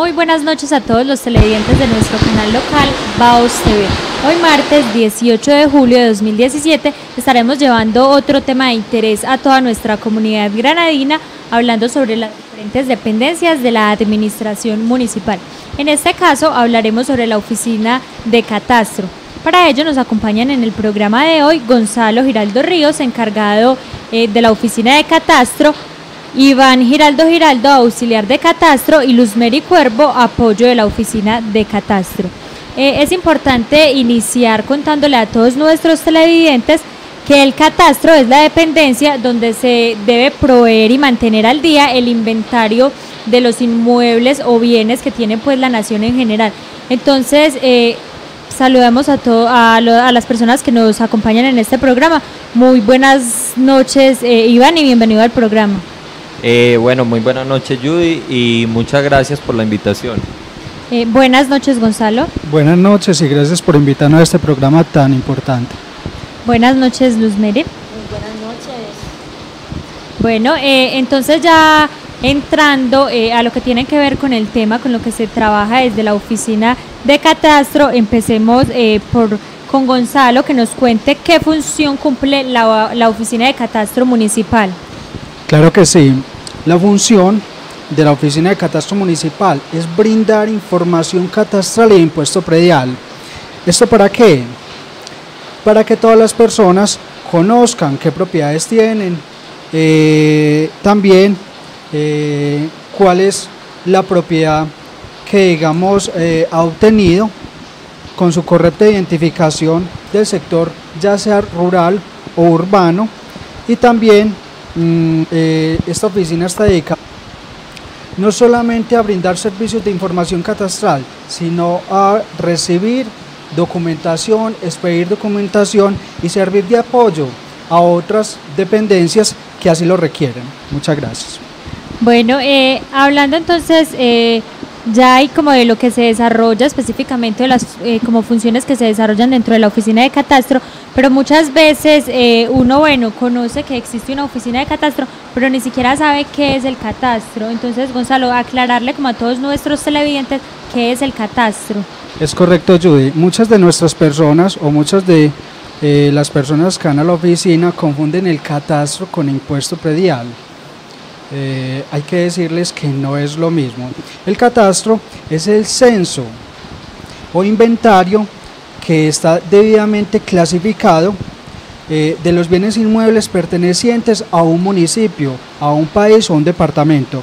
Muy buenas noches a todos los televidentes de nuestro canal local Baos TV. Hoy martes 18 de julio de 2017 estaremos llevando otro tema de interés a toda nuestra comunidad granadina, hablando sobre las diferentes dependencias de la administración municipal. En este caso hablaremos sobre la oficina de catastro. Para ello nos acompañan en el programa de hoy Gonzalo Giraldo Ríos, encargado de la oficina de catastro, Iván Giraldo, auxiliar de catastro, y Luzmeri Cuervo, apoyo de la oficina de catastro. Es importante iniciar contándole a todos nuestros televidentes que el catastro es la dependencia donde se debe proveer y mantener al día el inventario de los inmuebles o bienes que tiene pues la nación en general. Entonces saludamos a las personas que nos acompañan en este programa. Muy buenas noches, Iván, y bienvenido al programa. Bueno, muy buenas noches, Judy, y muchas gracias por la invitación. Buenas noches, Gonzalo. Buenas noches y gracias por invitarnos a este programa tan importante. Buenas noches, Luzmeri. Muy buenas noches. Bueno, entonces ya entrando a lo que tiene que ver con el tema, con lo que se trabaja desde la oficina de catastro, empecemos con Gonzalo, que nos cuente qué función cumple la oficina de catastro municipal. Claro que sí. La función de la oficina de catastro municipal es brindar información catastral e impuesto predial. ¿Esto para qué? Para que todas las personas conozcan qué propiedades tienen, también cuál es la propiedad que digamos ha obtenido con su correcta identificación del sector, ya sea rural o urbano, y también esta oficina está dedicada no solamente a brindar servicios de información catastral, sino a recibir documentación, expedir documentación y servir de apoyo a otras dependencias que así lo requieren. Muchas gracias. Bueno, hablando entonces ya hay como de lo que se desarrolla específicamente, de las como funciones que se desarrollan dentro de la oficina de catastro, pero muchas veces uno, conoce que existe una oficina de catastro, pero ni siquiera sabe qué es el catastro. Entonces, Gonzalo, aclararle como a todos nuestros televidentes qué es el catastro. Es correcto, Judy. Muchas de nuestras personas o muchas de las personas que van a la oficina confunden el catastro con impuesto predial. Hay que decirles que no es lo mismo. El catastro es el censo o inventario que está debidamente clasificado de los bienes inmuebles pertenecientes a un municipio, a un país o un departamento.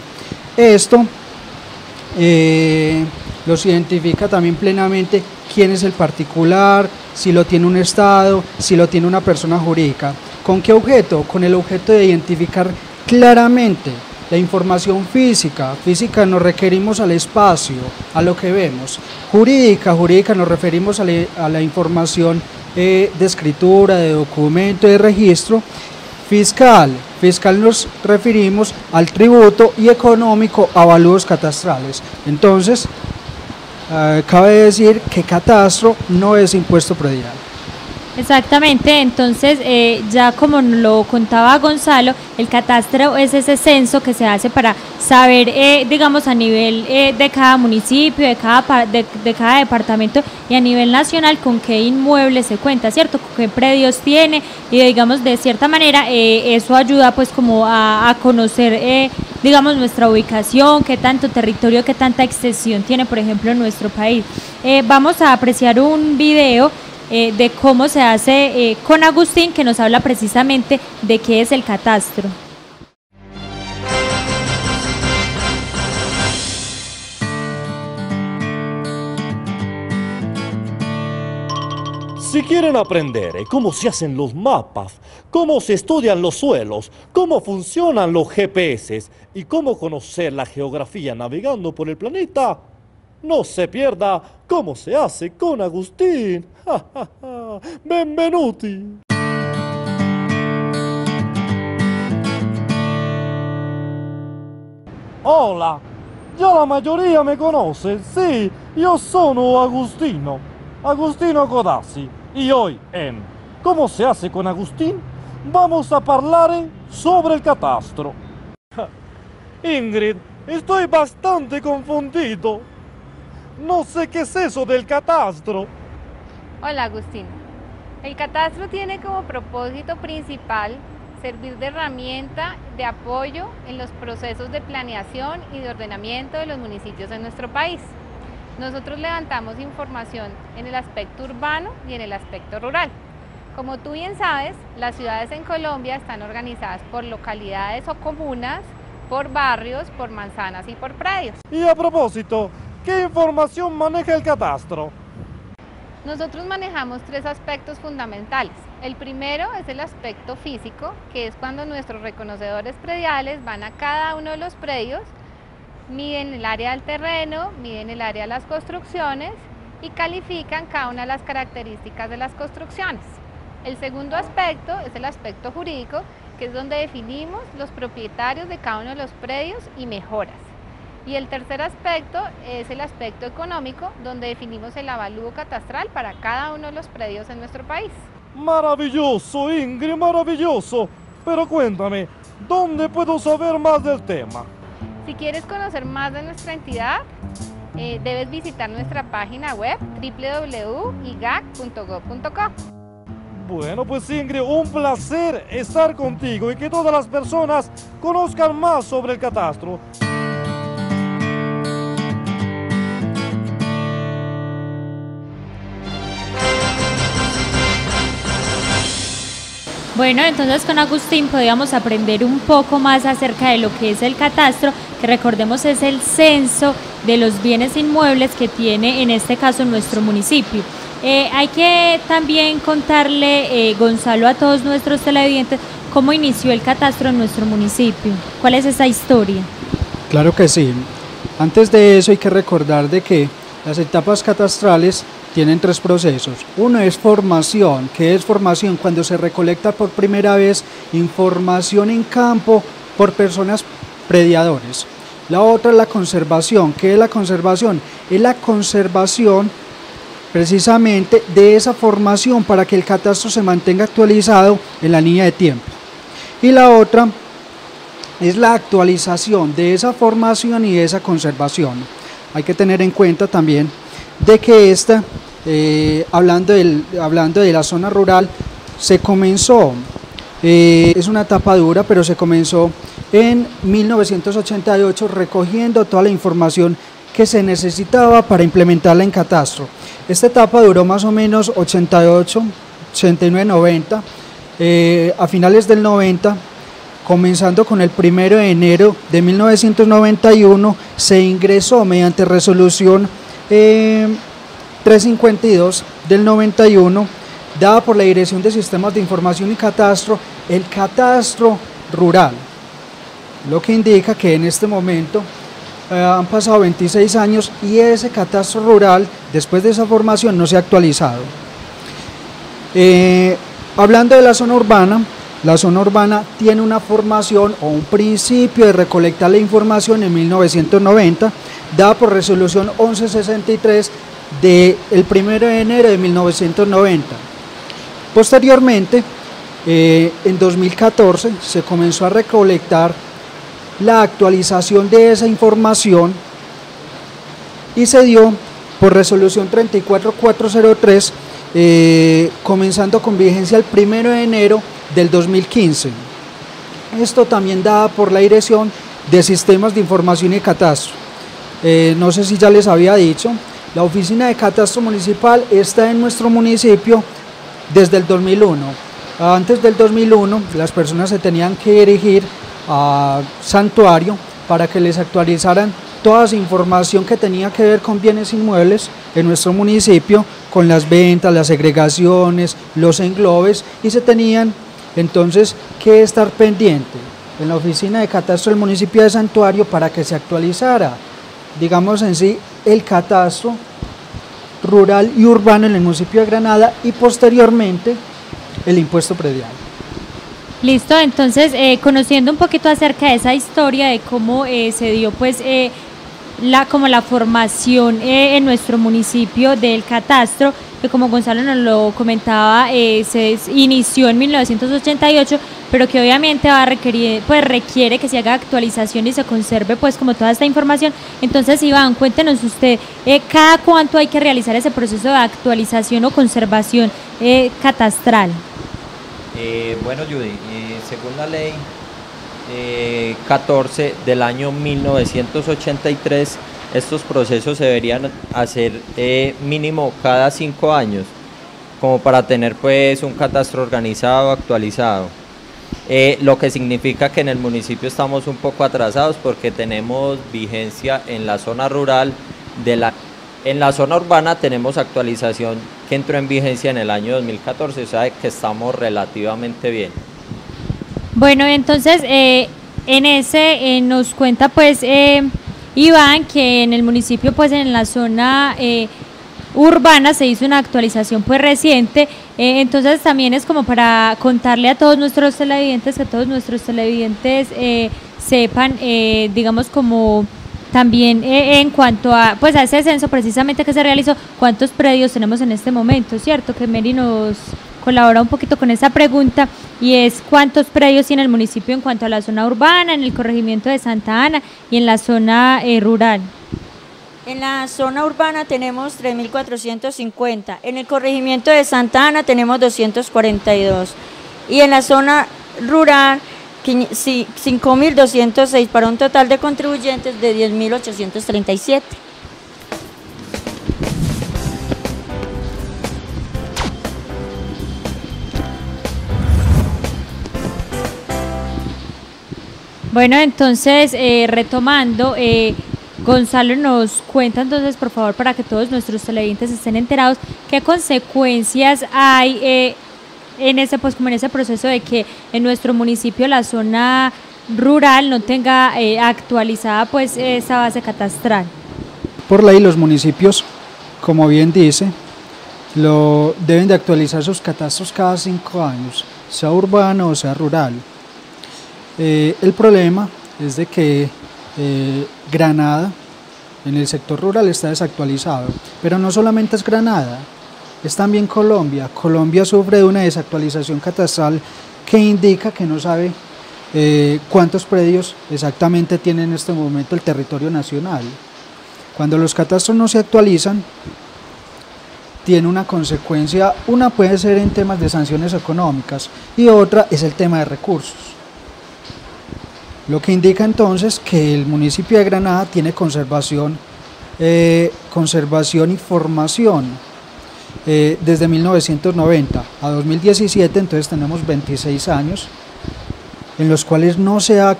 Esto los identifica también plenamente quién es el particular, si lo tiene un estado, si lo tiene una persona jurídica. ¿Con qué objeto? Con el objeto de identificar claramente la información física. Física nos referimos al espacio, a lo que vemos. Jurídica nos referimos a la información de escritura, de documento, de registro. Fiscal nos referimos al tributo, y económico, avalúos catastrales. Entonces, cabe decir que catastro no es impuesto predial. Exactamente, entonces ya como lo contaba Gonzalo, el catastro es ese censo que se hace para saber, digamos, a nivel de cada municipio, de cada departamento y a nivel nacional con qué inmuebles se cuenta, ¿cierto? Con qué predios tiene, y digamos de cierta manera eso ayuda pues como a conocer, digamos, nuestra ubicación, qué tanto territorio, qué tanta extensión tiene, por ejemplo, en nuestro país. Vamos a apreciar un video de cómo se hace con Agustín, que nos habla precisamente de qué es el catastro. Si quieren aprender cómo se hacen los mapas, cómo se estudian los suelos, cómo funcionan los GPS y cómo conocer la geografía navegando por el planeta, no se pierda cómo se hace con Agustín. Benvenuti. Hola, ya la mayoría me conoce, sí, yo sono Agustino Codazzi, y hoy en ¿Cómo se hace con Agustín? Vamos a hablar sobre el catastro. Ingrid, estoy bastante confundido. No sé qué es eso del catastro. Hola Agustín. El catastro tiene como propósito principal servir de herramienta de apoyo en los procesos de planeación y de ordenamiento de los municipios de nuestro país. Nosotros levantamos información en el aspecto urbano y en el aspecto rural. Como tú bien sabes, las ciudades en Colombia están organizadas por localidades o comunas, por barrios, por manzanas y por predios. Y a propósito, ¿qué información maneja el catastro? Nosotros manejamos tres aspectos fundamentales. El primero es el aspecto físico, que es cuando nuestros reconocedores prediales van a cada uno de los predios, miden el área del terreno, miden el área de las construcciones y califican cada una de las características de las construcciones. El segundo aspecto es el aspecto jurídico, que es donde definimos los propietarios de cada uno de los predios y mejoras. Y el tercer aspecto es el aspecto económico, donde definimos el avalúo catastral para cada uno de los predios en nuestro país. Maravilloso, Ingrid, maravilloso. Pero cuéntame, ¿dónde puedo saber más del tema? Si quieres conocer más de nuestra entidad, debes visitar nuestra página web www.igac.gov.co. Bueno, pues Ingrid, un placer estar contigo y que todas las personas conozcan más sobre el catastro. Bueno, entonces con Agustín podíamos aprender un poco más acerca de lo que es el catastro, que recordemos es el censo de los bienes inmuebles que tiene en este caso nuestro municipio. Hay que también contarle, Gonzalo, a todos nuestros televidentes cómo inició el catastro en nuestro municipio. ¿Cuál es esa historia? Claro que sí. Antes de eso hay que recordar de que las etapas catastrales tienen tres procesos. Uno es formación. ¿Qué es formación? Cuando se recolecta por primera vez información en campo por personas prediadores. La otra es la conservación. ¿Qué es la conservación? Es la conservación precisamente de esa formación para que el catastro se mantenga actualizado en la línea de tiempo. Y la otra es la actualización de esa formación y de esa conservación. Hay que tener en cuenta también de que esta, hablando de la zona rural, se comenzó, es una etapa dura, pero se comenzó en 1988 recogiendo toda la información que se necesitaba para implementarla en catastro. Esta etapa duró más o menos 88, 89, 90, a finales del 90, comenzando con el 1 de enero de 1991, se ingresó mediante resolución 352 del 91, dada por la Dirección de Sistemas de Información y Catastro, el catastro rural, lo que indica que en este momento han pasado 26 años y ese catastro rural, después de esa formación, no se ha actualizado. Hablando de la zona urbana tiene una formación o un principio de recolectar la información en 1990, dada por resolución 1163 del 1 de enero de 1990. Posteriormente, en 2014 se comenzó a recolectar la actualización de esa información y se dio por resolución 34403, comenzando con vigencia el 1 de enero del 2015. Esto también dada por la Dirección de Sistemas de Información y Catastro. No sé si ya les había dicho, la Oficina de Catastro Municipal está en nuestro municipio desde el 2001. Antes del 2001 las personas se tenían que dirigir a Santuario para que les actualizaran toda esa información que tenía que ver con bienes inmuebles en nuestro municipio, con las ventas, las segregaciones, los englobes, y se tenían entonces que estar pendiente en la Oficina de Catastro del municipio de Santuario para que se actualizara, digamos en sí, el catastro rural y urbano en el municipio de Granada y posteriormente el impuesto predial. Listo, entonces conociendo un poquito acerca de esa historia de cómo se dio pues la formación en nuestro municipio del catastro, que como Gonzalo nos lo comentaba, inició en 1988, pero que obviamente va a requerir, pues requiere que se haga actualización y se conserve pues como toda esta información. Entonces, Iván, cuéntenos usted, ¿cada cuánto hay que realizar ese proceso de actualización o conservación catastral? Bueno, Judy, según la ley 14 del año 1983, estos procesos se deberían hacer mínimo cada 5 años, como para tener pues un catastro organizado, actualizado. Lo que significa que en el municipio estamos un poco atrasados porque tenemos vigencia en la zona rural, en la zona urbana tenemos actualización que entró en vigencia en el año 2014, o sea que estamos relativamente bien. Bueno, entonces en ese nos cuenta pues Iván que en el municipio pues en la zona urbana se hizo una actualización pues reciente, entonces también es como para contarle a todos nuestros televidentes, que todos nuestros televidentes sepan, digamos como también en cuanto a pues a ese censo precisamente que se realizó, cuántos predios tenemos en este momento, ¿cierto? Que Mary nos colabora un poquito con esa pregunta, y es cuántos predios tiene el municipio en cuanto a la zona urbana, en el corregimiento de Santa Ana y en la zona rural. En la zona urbana tenemos 3.450, en el corregimiento de Santa Ana tenemos 242 y en la zona rural 5.206 para un total de contribuyentes de 10.837. Bueno, entonces retomando, Gonzalo nos cuenta entonces, por favor, para que todos nuestros televidentes estén enterados, qué consecuencias hay en ese pues como en ese proceso de que en nuestro municipio la zona rural no tenga actualizada pues esa base catastral. Por ley los municipios, como bien dice, deben de actualizar sus catastros cada 5 años, sea urbano o sea rural. El problema es de que Granada en el sector rural está desactualizado, pero no solamente es Granada, es también Colombia. Colombia sufre de una desactualización catastral que indica que no sabe cuántos predios exactamente tiene en este momento el territorio nacional. Cuando los catastros no se actualizan, tiene una consecuencia, una puede ser en temas de sanciones económicas y otra es el tema de recursos. Lo que indica entonces que el municipio de Granada tiene conservación y formación desde 1990 a 2017, entonces tenemos 26 años en los cuales no se ha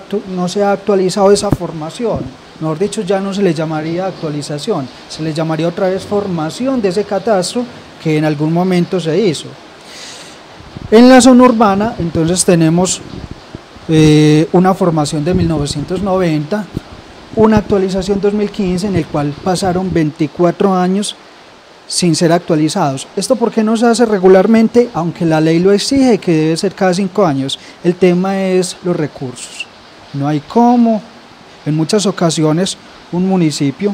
actualizado esa formación. Mejor dicho, ya no se le llamaría actualización, se le llamaría otra vez formación de ese catastro que en algún momento se hizo. En la zona urbana, entonces tenemos una formación de 1990, una actualización 2015 en el cual pasaron 24 años sin ser actualizados. ¿Esto por qué no se hace regularmente? Aunque la ley lo exige que debe ser cada 5 años. El tema es los recursos. No hay cómo. En muchas ocasiones un municipio,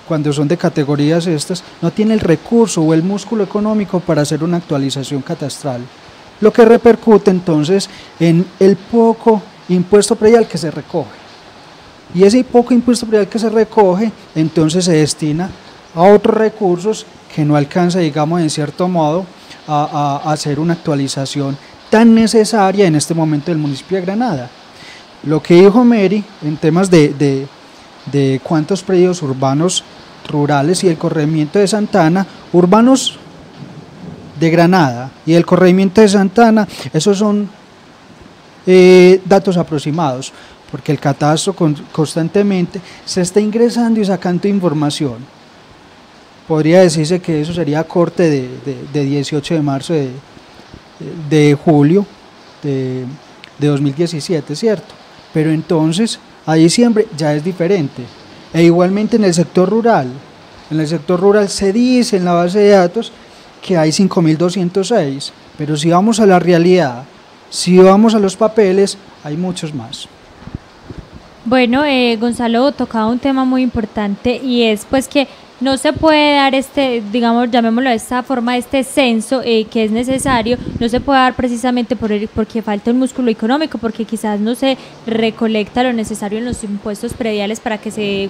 cuando son de categorías estas, no tiene el recurso o el músculo económico para hacer una actualización catastral, lo que repercute entonces en el poco impuesto predial que se recoge. Y ese poco impuesto predial que se recoge, entonces se destina a otros recursos que no alcanza, digamos, en cierto modo, a hacer una actualización tan necesaria en este momento del municipio de Granada. Lo que dijo Mary en temas de cuántos predios urbanos rurales y el corregimiento de Santa Ana, urbanos de Granada y el corregimiento de Santa Ana, esos son datos aproximados, porque el catastro constantemente se está ingresando y sacando información. Podría decirse que eso sería corte de 18 de marzo de julio de 2017, ¿cierto? Pero entonces a diciembre ya es diferente. E igualmente en el sector rural se dice en la base de datos que hay 5.206, pero si vamos a la realidad, si vamos a los papeles, hay muchos más. Bueno, Gonzalo tocaba un tema muy importante, y es pues que no se puede dar digamos, llamémoslo de esta forma, este censo que es necesario, no se puede dar precisamente porque falta un músculo económico, porque quizás no se recolecta lo necesario en los impuestos prediales para que se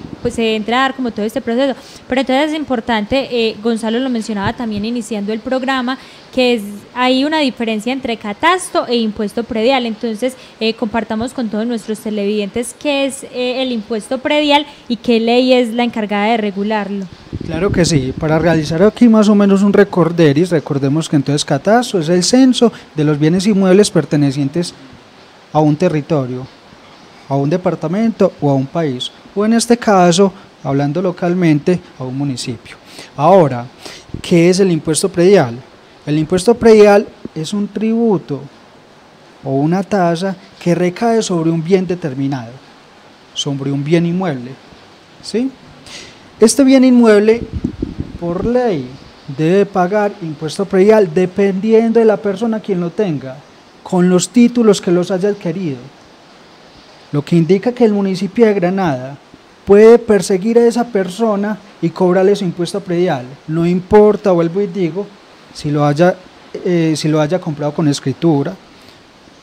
entre a dar como todo este proceso. Pero entonces es importante, Gonzalo lo mencionaba también iniciando el programa, que hay una diferencia entre catastro e impuesto predial. Entonces compartamos con todos nuestros televidentes qué es el impuesto predial y qué ley es la encargada de regularlo. Claro que sí, para realizar aquí más o menos un recorderis, recordemos que entonces catastro es el censo de los bienes inmuebles pertenecientes a un territorio, a un departamento o a un país, o en este caso, hablando localmente, a un municipio. Ahora, ¿qué es el impuesto predial? El impuesto predial es un tributo o una tasa que recae sobre un bien determinado, sobre un bien inmueble, ¿sí? Este bien inmueble, por ley, debe pagar impuesto predial dependiendo de la persona quien lo tenga, con los títulos que los haya adquirido, lo que indica que el municipio de Granada puede perseguir a esa persona y cobrarle su impuesto predial, no importa, vuelvo y digo, si lo haya comprado con escritura,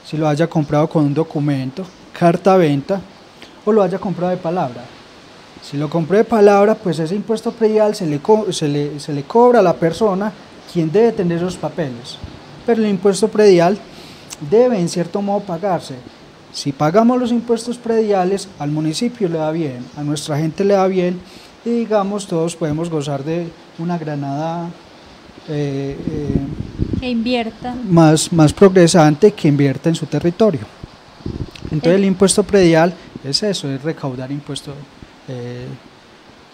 si lo haya comprado con un documento, carta venta, o lo haya comprado de palabra. Si lo compró de palabra, pues ese impuesto predial se le cobra a la persona quien debe tener esos papeles. Pero el impuesto predial debe en cierto modo pagarse. Si pagamos los impuestos prediales, al municipio le da bien, a nuestra gente le da bien, y digamos todos podemos gozar de una Granada que invierta. Más progresante, que invierta en su territorio. Entonces el impuesto predial es eso, es recaudar impuestos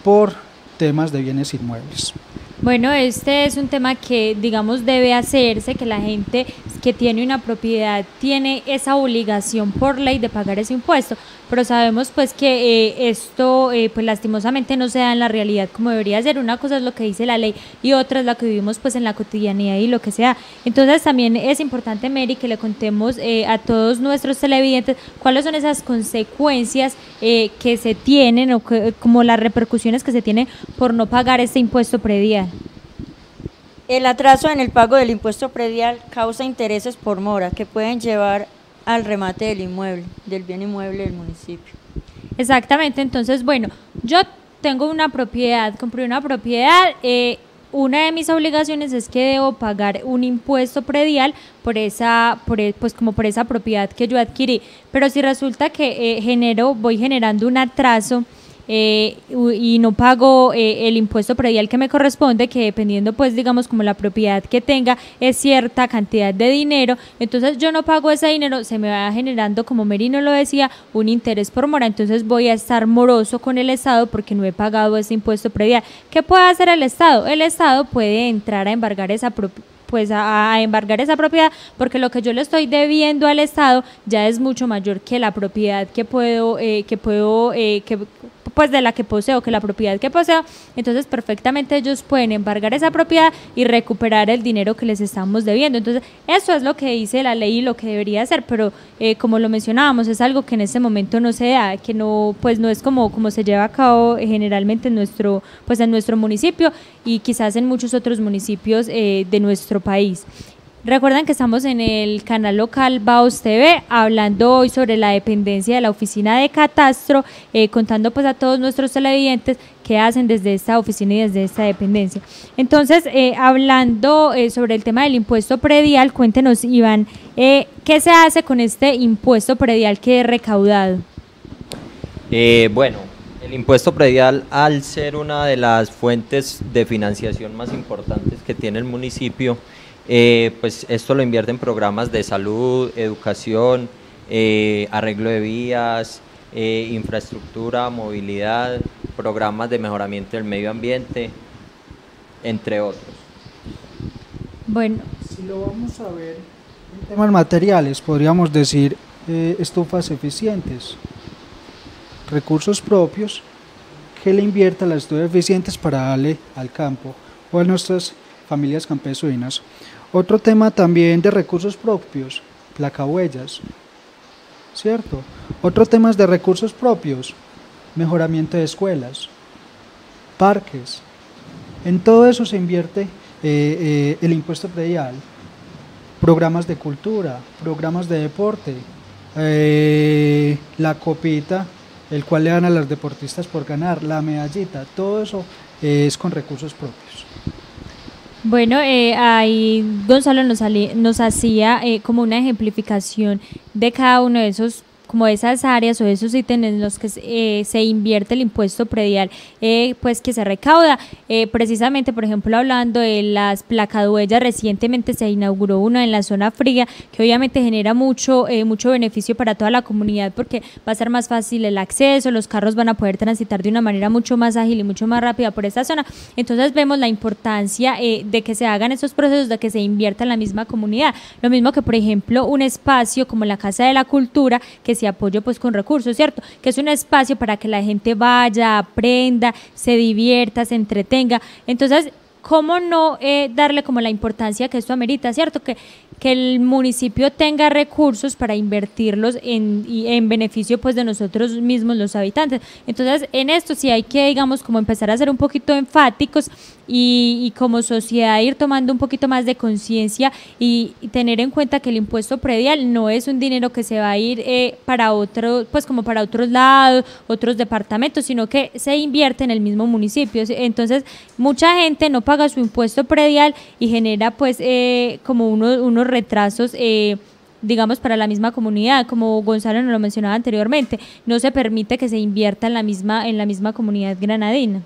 por temas de bienes inmuebles. Bueno, este es un tema que, digamos, debe hacerse, que la gente que tiene una propiedad tiene esa obligación por ley de pagar ese impuesto, pero sabemos pues que esto pues lastimosamente no se da en la realidad como debería ser. Una cosa es lo que dice la ley y otra es la que vivimos pues en la cotidianidad y lo que sea. Entonces también es importante, Mary, que le contemos a todos nuestros televidentes cuáles son esas consecuencias que se tienen o como las repercusiones que se tienen por no pagar este impuesto predial. El atraso en el pago del impuesto predial causa intereses por mora que pueden llevar al remate del inmueble, del bien inmueble del municipio. Exactamente, entonces, bueno, yo tengo una propiedad, compré una propiedad, una de mis obligaciones es que debo pagar un impuesto predial por esa propiedad que yo adquirí, pero si resulta que voy generando un atraso y no pago el impuesto predial que me corresponde, que dependiendo pues digamos como la propiedad que tenga es cierta cantidad de dinero, entonces yo no pago ese dinero, se me va generando, como Merino lo decía, un interés por mora, entonces voy a estar moroso con el Estado porque no he pagado ese impuesto predial. ¿Qué puede hacer el Estado? El Estado puede entrar a embargar esa propiedad, porque lo que yo le estoy debiendo al Estado ya es mucho mayor que la propiedad de la que poseo, que la propiedad que poseo. Entonces perfectamente ellos pueden embargar esa propiedad y recuperar el dinero que les estamos debiendo. Entonces eso es lo que dice la ley y lo que debería hacer, pero como lo mencionábamos, es algo que en este momento no se da, que no es como se lleva a cabo generalmente en nuestro municipio y quizás en muchos otros municipios de nuestro país. Recuerden que estamos en el canal local Baos TV hablando hoy sobre la dependencia de la oficina de catastro, contando pues a todos nuestros televidentes qué hacen desde esta oficina y desde esta dependencia. Entonces, hablando sobre el tema del impuesto predial, cuéntenos, Iván, ¿qué se hace con este impuesto predial que es recaudado? Bueno, el impuesto predial, al ser una de las fuentes de financiación más importantes que tiene el municipio, pues esto lo invierte en programas de salud, educación, arreglo de vías, infraestructura, movilidad, programas de mejoramiento del medio ambiente, entre otros. Bueno, si lo vamos a ver en temas materiales, podríamos decir estufas eficientes, recursos propios que le invierta a las estufas eficientes para darle al campo o a nuestras familias campesinas. Otro tema también de recursos propios, placahuellas, ¿cierto? Otro tema de recursos propios, mejoramiento de escuelas, parques, En todo eso se invierte el impuesto predial, programas de cultura, programas de deporte, la copita, el cual le dan a los deportistas por ganar, la medallita, todo eso es con recursos propios. Bueno, ahí Gonzalo nos hacía como una ejemplificación de cada uno de esos, como esas áreas o esos ítems en los que se invierte el impuesto predial, pues que se recauda. Precisamente, por ejemplo, hablando de las placaduellas, recientemente se inauguró una en la zona fría que obviamente genera mucho beneficio para toda la comunidad porque va a ser más fácil el acceso, los carros van a poder transitar de una manera mucho más ágil y mucho más rápida por esta zona. Entonces vemos la importancia de que se hagan esos procesos, de que se invierta en la misma comunidad. Lo mismo que, por ejemplo, un espacio como la Casa de la Cultura, que se apoya pues con recursos, ¿cierto? Que es un espacio para que la gente vaya, aprenda, se divierta, se entretenga. Entonces, ¿cómo no darle como la importancia que esto amerita, ¿cierto? Que el municipio tenga recursos para invertirlos en beneficio pues de nosotros mismos los habitantes. Entonces, en esto sí hay que, digamos, como empezar a ser un poquito enfáticos y como sociedad ir tomando un poquito más de conciencia y tener en cuenta que el impuesto predial no es un dinero que se va a ir para otro, pues como para otros lados, otros departamentos, sino que se invierte en el mismo municipio. Entonces, mucha gente no paga su impuesto predial y genera pues como unos retrasos digamos para la misma comunidad, como Gonzalo nos lo mencionaba anteriormente, no se permite que se invierta en la misma comunidad granadina.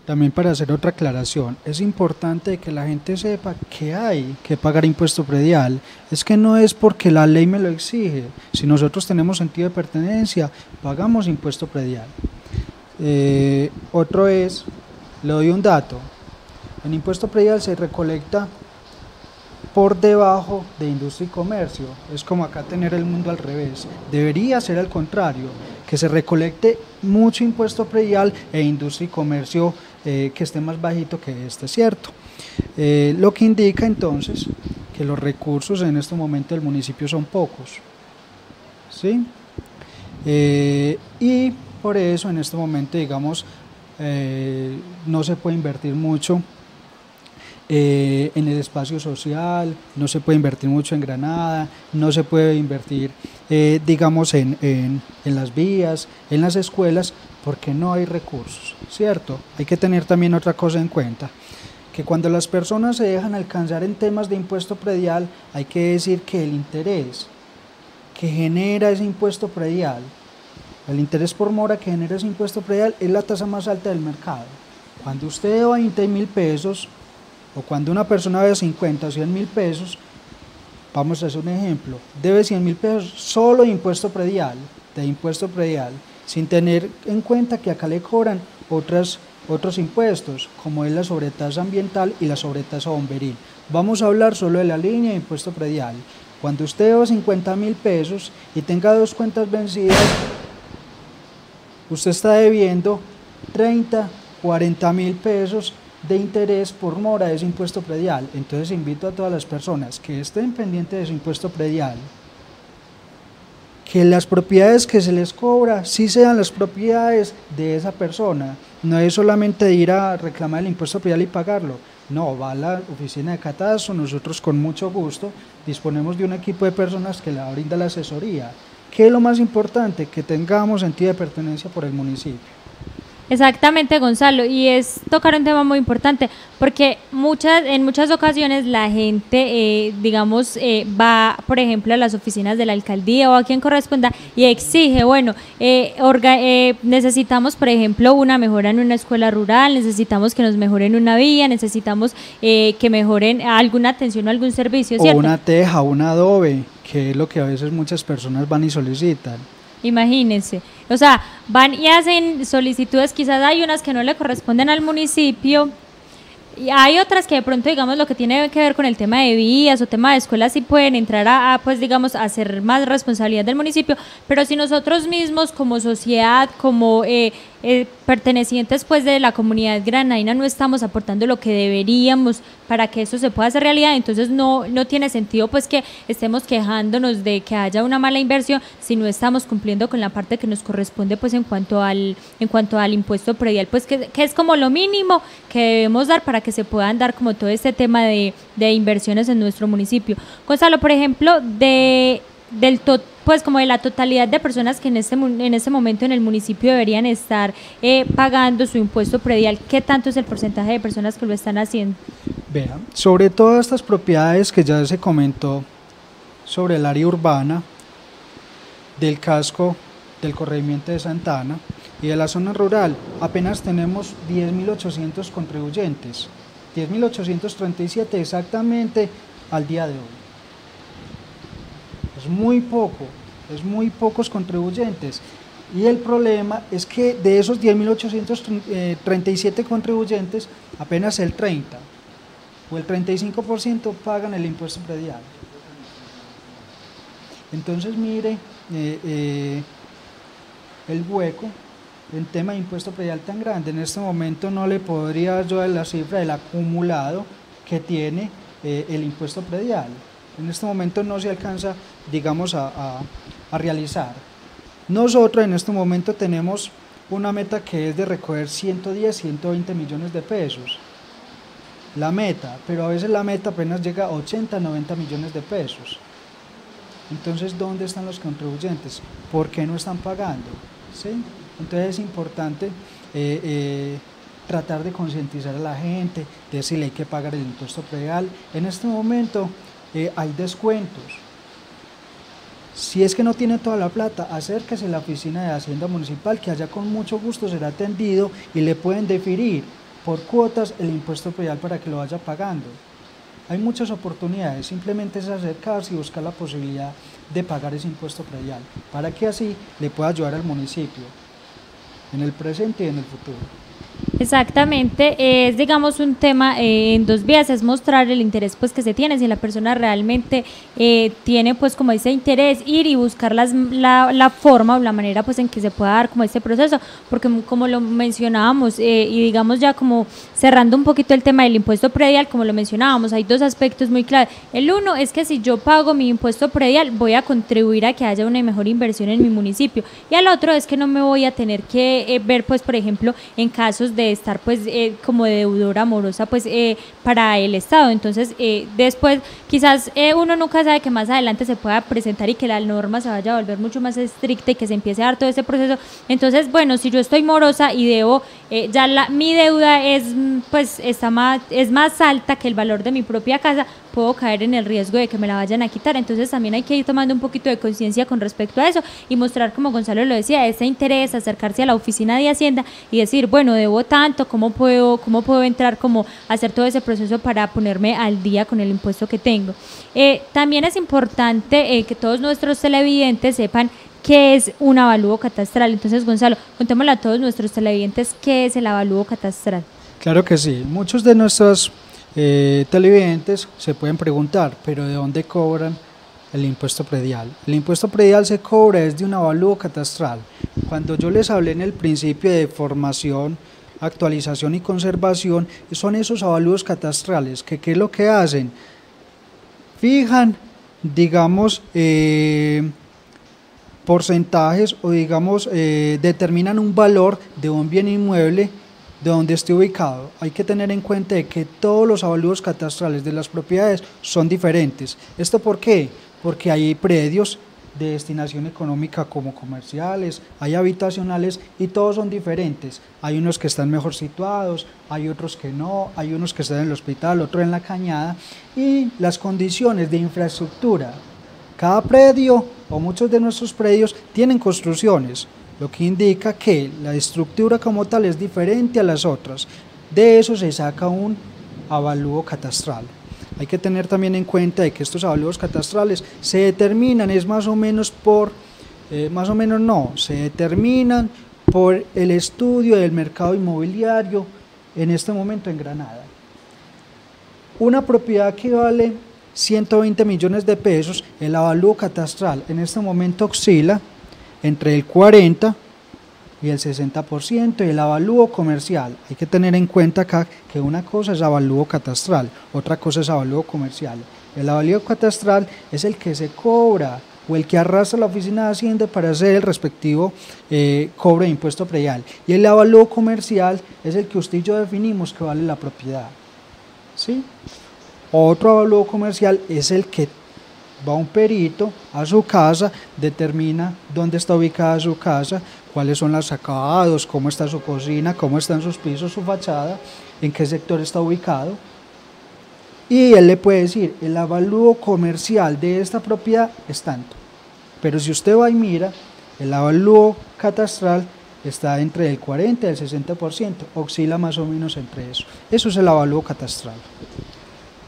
También para hacer otra aclaración, es importante que la gente sepa que hay que pagar impuesto predial, es que no es porque la ley me lo exige, si nosotros tenemos sentido de pertenencia, pagamos impuesto predial. Otro es, le doy un dato, el impuesto predial se recolecta por debajo de industria y comercio, es como acá tener el mundo al revés, debería ser al contrario, que se recolecte mucho impuesto predial e industria y comercio que esté más bajito que este, ¿cierto? Lo que indica entonces que los recursos en este momento del municipio son pocos, ¿sí? Y por eso en este momento, digamos, no se puede invertir mucho en el espacio social, no se puede invertir mucho en Granada, no se puede invertir digamos en las vías, en las escuelas, porque no hay recursos, ¿cierto? Hay que tener también otra cosa en cuenta, que cuando las personas se dejan alcanzar en temas de impuesto predial, hay que decir que el interés que genera ese impuesto predial, el interés por mora que genera ese impuesto predial es la tasa más alta del mercado. Cuando usted debe 20.000 pesos, o cuando una persona debe 50 o 100.000 pesos, vamos a hacer un ejemplo, debe 100.000 pesos solo de impuesto predial, sin tener en cuenta que acá le cobran otros impuestos, como es la sobretasa ambiental y la sobretasa bomberil. Vamos a hablar solo de la línea de impuesto predial. Cuando usted debe 50.000 pesos y tenga 2 cuentas vencidas, usted está debiendo 30, 40.000 pesos de interés por mora de ese impuesto predial. Entonces invito a todas las personas que estén pendientes de ese impuesto predial, que las propiedades que se les cobra sí sean las propiedades de esa persona, no es solamente ir a reclamar el impuesto predial y pagarlo, no, va a la oficina de catastro, nosotros con mucho gusto disponemos de un equipo de personas que le brinda la asesoría. ¿Qué es lo más importante? Que tengamos sentido de pertenencia por el municipio. Exactamente, Gonzalo, y es tocar un tema muy importante porque en muchas ocasiones la gente, digamos, va, por ejemplo, a las oficinas de la alcaldía o a quien corresponda y exige, bueno, necesitamos, por ejemplo, una mejora en una escuela rural, necesitamos que nos mejoren una vía, necesitamos que mejoren alguna atención o algún servicio, ¿cierto? O una teja, un adobe, que es lo que a veces muchas personas van y solicitan. Imagínense, o sea, van y hacen solicitudes, quizás hay unas que no le corresponden al municipio y hay otras que de pronto, digamos, lo que tiene que ver con el tema de vías o tema de escuelas sí pueden entrar pues digamos, a ser más responsabilidad del municipio, pero si nosotros mismos como sociedad, como pertenecientes pues de la comunidad granadina no estamos aportando lo que deberíamos para que eso se pueda hacer realidad, entonces no tiene sentido pues que estemos quejándonos de que haya una mala inversión si no estamos cumpliendo con la parte que nos corresponde pues en cuanto al impuesto predial, pues que es como lo mínimo que debemos dar para que se puedan dar como todo este tema de inversiones en nuestro municipio. Gonzalo, por ejemplo, pues como de la totalidad de personas que en este momento en el municipio deberían estar pagando su impuesto predial, ¿qué tanto es el porcentaje de personas que lo están haciendo? Vean, sobre todas estas propiedades que ya se comentó sobre el área urbana, del casco del corregimiento de Santa Ana y de la zona rural, apenas tenemos 10.800 contribuyentes, 10.837 exactamente al día de hoy. Es muy pocos contribuyentes, y el problema es que de esos 10.837 contribuyentes, apenas el 30 o el 35% pagan el impuesto predial. Entonces mire el hueco en tema de impuesto predial tan grande. En este momento no le podría yo dar la cifra del acumulado que tiene el impuesto predial. En este momento no se alcanza, digamos, a realizar. Nosotros en este momento tenemos una meta que es de recoger 110, 120 millones de pesos. La meta, pero a veces la meta apenas llega a 80, 90 millones de pesos. Entonces, ¿dónde están los contribuyentes? ¿Por qué no están pagando? ¿Sí? Entonces es importante tratar de concientizar a la gente, decirle hay que pagar el impuesto predial. En este momento hay descuentos. Si es que no tiene toda la plata, acérquese a la oficina de Hacienda Municipal, que allá con mucho gusto será atendido y le pueden deferir por cuotas el impuesto predial para que lo vaya pagando. Hay muchas oportunidades, simplemente es acercarse y buscar la posibilidad de pagar ese impuesto predial, para que así le pueda ayudar al municipio en el presente y en el futuro. Exactamente, es digamos un tema en dos vías, es mostrar el interés pues que se tiene, si la persona realmente tiene pues como ese interés, ir y buscar la forma o la manera pues en que se pueda dar como este proceso, porque como lo mencionábamos y digamos ya como cerrando un poquito el tema del impuesto predial, como lo mencionábamos, hay dos aspectos muy claros. El uno es que si yo pago mi impuesto predial voy a contribuir a que haya una mejor inversión en mi municipio, y el otro es que no me voy a tener que ver pues por ejemplo en casos de estar pues como deudora morosa pues para el Estado. Entonces después quizás uno nunca sabe que más adelante se pueda presentar y que la norma se vaya a volver mucho más estricta y que se empiece a dar todo ese proceso. Entonces bueno, si yo estoy morosa y debo mi deuda es más alta que el valor de mi propia casa, puedo caer en el riesgo de que me la vayan a quitar. Entonces también hay que ir tomando un poquito de conciencia con respecto a eso y mostrar, como Gonzalo lo decía, ese interés, acercarse a la oficina de Hacienda y decir, bueno, debo tanto, ¿cómo puedo entrar como a hacer todo ese proceso para ponerme al día con el impuesto que tengo? También es importante que todos nuestros televidentes sepan qué es un avalúo catastral. Entonces, Gonzalo, contémosle a todos nuestros televidentes qué es el avalúo catastral. Claro que sí, muchos de nuestros televidentes se pueden preguntar, pero ¿de dónde cobran el impuesto predial? El impuesto predial se cobra desde un avalúo catastral. Cuando yo les hablé en el principio de formación, actualización y conservación, son esos avalúos catastrales que ¿qué es lo que hacen? Fijan, digamos, porcentajes o digamos determinan un valor de un bien inmueble de donde esté ubicado. Hay que tener en cuenta de que todos los avalúos catastrales de las propiedades son diferentes. ¿Esto por qué? Porque hay predios de destinación económica como comerciales, hay habitacionales y todos son diferentes. Hay unos que están mejor situados, hay otros que no, hay unos que están en el hospital, otros en la cañada, y las condiciones de infraestructura. Cada predio o muchos de nuestros predios tienen construcciones, lo que indica que la estructura como tal es diferente a las otras. De eso se saca un avalúo catastral. Hay que tener también en cuenta de que estos avalúos catastrales se determinan, se determinan por el estudio del mercado inmobiliario en este momento en Granada. Una propiedad que vale 120 millones de pesos, el avalúo catastral en este momento oscila entre el 40 y el 60%, y el avalúo comercial. Hay que tener en cuenta acá que una cosa es avalúo catastral, otra cosa es avalúo comercial. El avalúo catastral es el que se cobra o el que arrastra la oficina de Hacienda para hacer el respectivo cobro de impuesto predial, y el avalúo comercial es el que usted y yo definimos que vale la propiedad, ¿sí? Otro avalúo comercial es el que va un perito a su casa, determina dónde está ubicada su casa, cuáles son los acabados, cómo está su cocina, cómo están sus pisos, su fachada, en qué sector está ubicado, y él le puede decir, el avalúo comercial de esta propiedad es tanto. Pero si usted va y mira, el avalúo catastral está entre el 40 y el 60%, oscila más o menos entre eso. Eso es el avalúo catastral.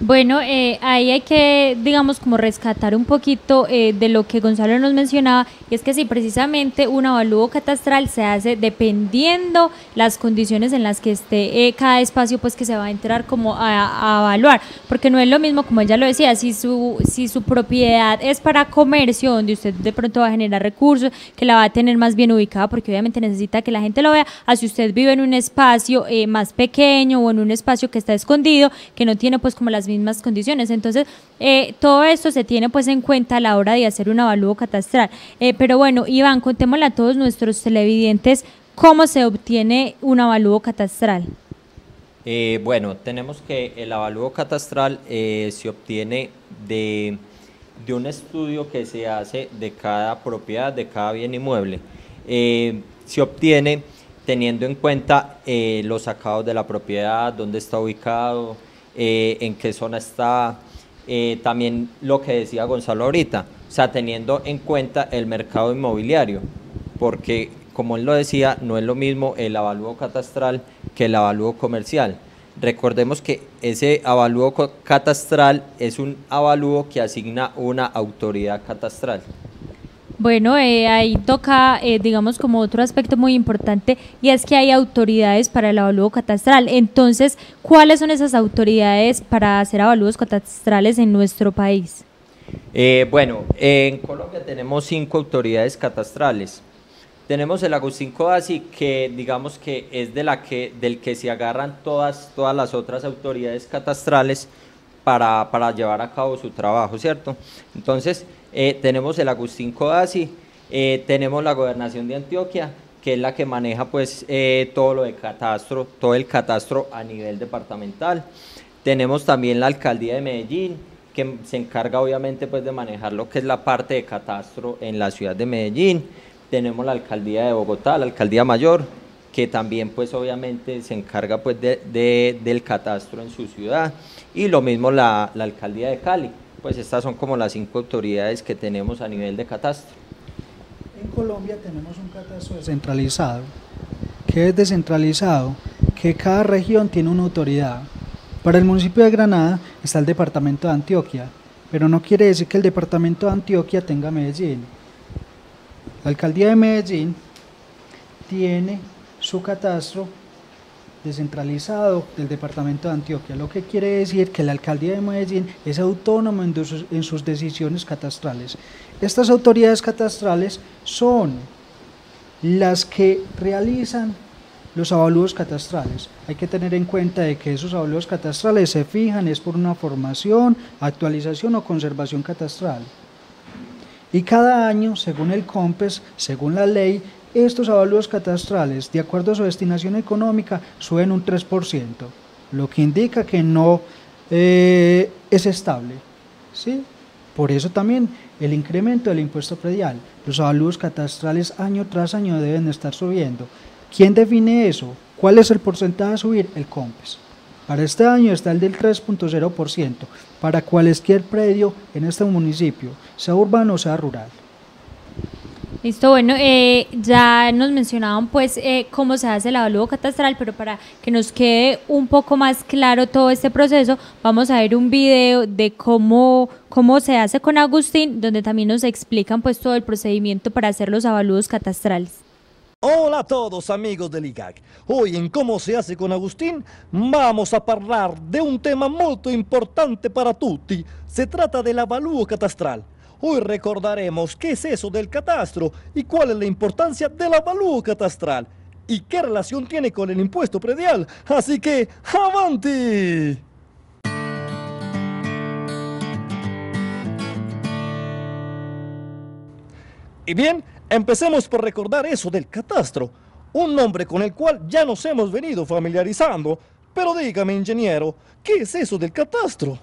Bueno, ahí hay que, digamos, como rescatar un poquito de lo que Gonzalo nos mencionaba, y es que sí, precisamente un avalúo catastral se hace dependiendo las condiciones en las que esté cada espacio, pues que se va a entrar como a evaluar, porque no es lo mismo, como ella lo decía, si su propiedad es para comercio, donde usted de pronto va a generar recursos, que la va a tener más bien ubicada, porque obviamente necesita que la gente lo vea, a si usted vive en un espacio más pequeño o en un espacio que está escondido, que no tiene pues como las mismas condiciones. Entonces todo esto se tiene pues en cuenta a la hora de hacer un avalúo catastral. Pero bueno, Iván, contémosle a todos nuestros televidentes cómo se obtiene un avalúo catastral. Bueno, tenemos que el avalúo catastral se obtiene de un estudio que se hace de cada propiedad, de cada bien inmueble. Se obtiene teniendo en cuenta los acabados de la propiedad, dónde está ubicado, en qué zona está, también lo que decía Gonzalo ahorita, o sea, teniendo en cuenta el mercado inmobiliario, porque como él lo decía, no es lo mismo el avalúo catastral que el avalúo comercial. Recordemos que ese avalúo catastral es un avalúo que asigna una autoridad catastral. Bueno, ahí toca, digamos, como otro aspecto muy importante, y es que hay autoridades para el avalúo catastral. Entonces, ¿cuáles son esas autoridades para hacer avalúos catastrales en nuestro país? Bueno, en Colombia tenemos 5 autoridades catastrales. Tenemos el Agustín Codazzi, que digamos que es del que se agarran todas las otras autoridades catastrales para llevar a cabo su trabajo, ¿cierto? Entonces, tenemos el Agustín Codazzi, tenemos la Gobernación de Antioquia, que es la que maneja pues todo lo de catastro, todo el catastro a nivel departamental. Tenemos también la Alcaldía de Medellín, que se encarga obviamente pues de manejar lo que es la parte de catastro en la ciudad de Medellín. Tenemos la Alcaldía de Bogotá, la Alcaldía Mayor, que también pues obviamente se encarga pues del catastro en su ciudad, y lo mismo la Alcaldía de Cali. Pues estas son como las 5 autoridades que tenemos a nivel de catastro. En Colombia tenemos un catastro descentralizado. ¿Qué es descentralizado? Que cada región tiene una autoridad. Para el municipio de Granada está el departamento de Antioquia, pero no quiere decir que el departamento de Antioquia tenga Medellín. La alcaldía de Medellín tiene su catastro descentralizado del departamento de Antioquia, lo que quiere decir que la alcaldía de Medellín es autónoma en sus decisiones catastrales. Estas autoridades catastrales son las que realizan los avalúos catastrales. Hay que tener en cuenta de que esos avalúos catastrales se fijan es por una formación, actualización o conservación catastral. Y cada año, según el COMPES, según la ley, estos avalúos catastrales, de acuerdo a su destinación económica, suben un 3%, lo que indica que no es estable, ¿sí? Por eso también el incremento del impuesto predial. Los avalúos catastrales año tras año deben estar subiendo. ¿Quién define eso? ¿Cuál es el porcentaje a subir? El COMPES. Para este año está el del 3.0%, para cualquier predio en este municipio, sea urbano o sea rural. Listo, bueno, ya nos mencionaban pues cómo se hace el avalúo catastral, pero para que nos quede un poco más claro todo este proceso, vamos a ver un video de cómo se hace con Agustín, donde también nos explican pues todo el procedimiento para hacer los avalúos catastrales. Hola a todos amigos del IGAC. Hoy en Cómo se hace con Agustín vamos a hablar de un tema muy importante para tutti. Se trata del avalúo catastral. Hoy recordaremos qué es eso del catastro y cuál es la importancia del avalúo catastral y qué relación tiene con el impuesto predial. Así que, ¡avanti! Y bien, empecemos por recordar eso del catastro, un nombre con el cual ya nos hemos venido familiarizando. Pero dígame, ingeniero, ¿qué es eso del catastro?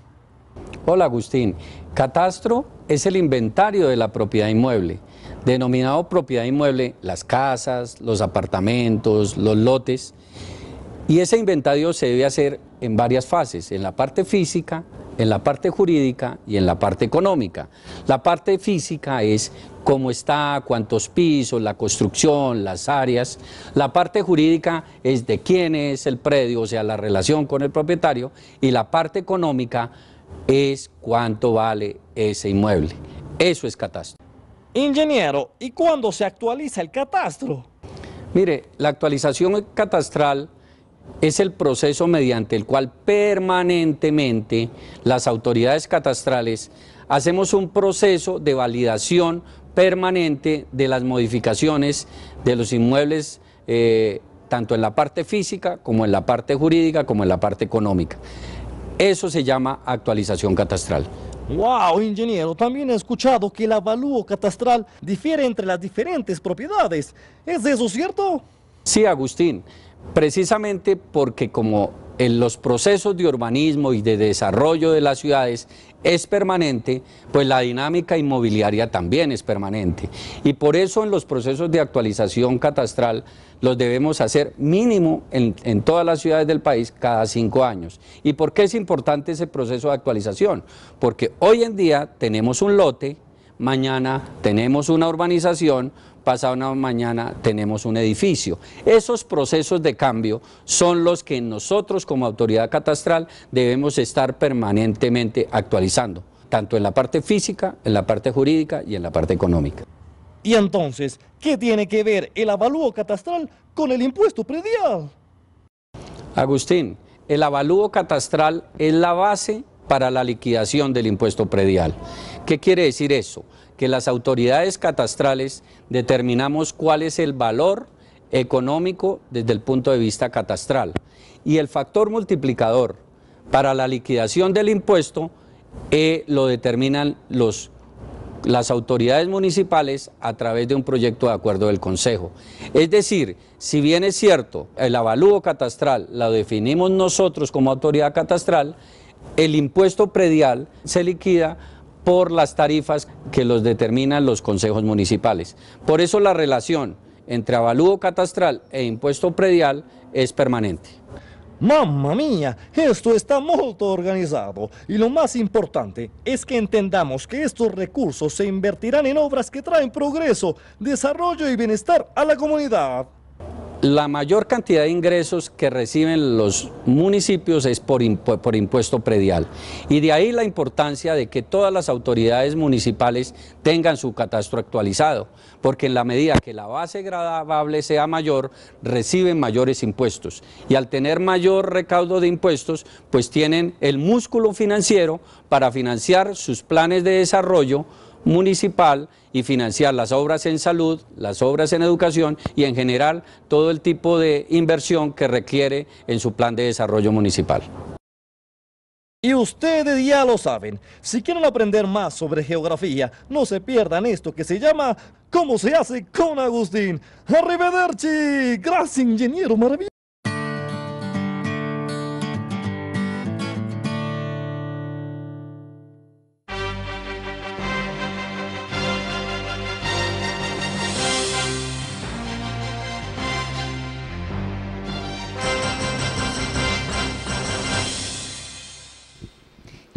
Hola Agustín, catastro es el inventario de la propiedad inmueble, denominado propiedad inmueble las casas, los apartamentos, los lotes, y ese inventario se debe hacer en varias fases, en la parte física, en la parte jurídica y en la parte económica. La parte física es cómo está, cuántos pisos, la construcción, las áreas. La parte jurídica es de quién es el predio, o sea, la relación con el propietario, y la parte económica es cuánto vale ese inmueble. Eso es catastro. Ingeniero, ¿y cuándo se actualiza el catastro? Mire, la actualización catastral es el proceso mediante el cual permanentemente las autoridades catastrales hacemos un proceso de validación permanente de las modificaciones de los inmuebles, tanto en la parte física como en la parte jurídica como en la parte económica. Eso se llama actualización catastral. ¡Wow, ingeniero! También he escuchado que el avalúo catastral difiere entre las diferentes propiedades. ¿Es eso cierto? Sí, Agustín, precisamente porque como en los procesos de urbanismo y de desarrollo de las ciudades es permanente, pues la dinámica inmobiliaria también es permanente. Y por eso en los procesos de actualización catastral los debemos hacer mínimo en todas las ciudades del país cada 5 años. ¿Y por qué es importante ese proceso de actualización? Porque hoy en día tenemos un lote, mañana tenemos una urbanización, pasado una mañana tenemos un edificio. Esos procesos de cambio son los que nosotros como autoridad catastral debemos estar permanentemente actualizando, tanto en la parte física, en la parte jurídica y en la parte económica. Y entonces, ¿qué tiene que ver el avalúo catastral con el impuesto predial? Agustín, el avalúo catastral es la base para la liquidación del impuesto predial. ¿Qué quiere decir eso? Que las autoridades catastrales determinamos cuál es el valor económico desde el punto de vista catastral. Y el factor multiplicador para la liquidación del impuesto lo determinan las autoridades municipales a través de un proyecto de acuerdo del Consejo. Es decir, si bien es cierto, el avalúo catastral lo definimos nosotros como autoridad catastral, el impuesto predial se liquida por las tarifas que los determinan los consejos municipales. Por eso la relación entre avalúo catastral e impuesto predial es permanente. ¡Mamma mía! Esto está muy organizado y lo más importante es que entendamos que estos recursos se invertirán en obras que traen progreso, desarrollo y bienestar a la comunidad. La mayor cantidad de ingresos que reciben los municipios es por impuesto predial, y de ahí la importancia de que todas las autoridades municipales tengan su catastro actualizado, porque en la medida que la base gravable sea mayor, reciben mayores impuestos, y al tener mayor recaudo de impuestos, pues tienen el músculo financiero para financiar sus planes de desarrollo municipal y financiar las obras en salud, las obras en educación y en general todo el tipo de inversión que requiere en su plan de desarrollo municipal. Y ustedes ya lo saben, si quieren aprender más sobre geografía, no se pierdan esto que se llama ¿Cómo se hace con Agustín? ¡Arrivederci! ¡Gracias, ingeniero maravilloso!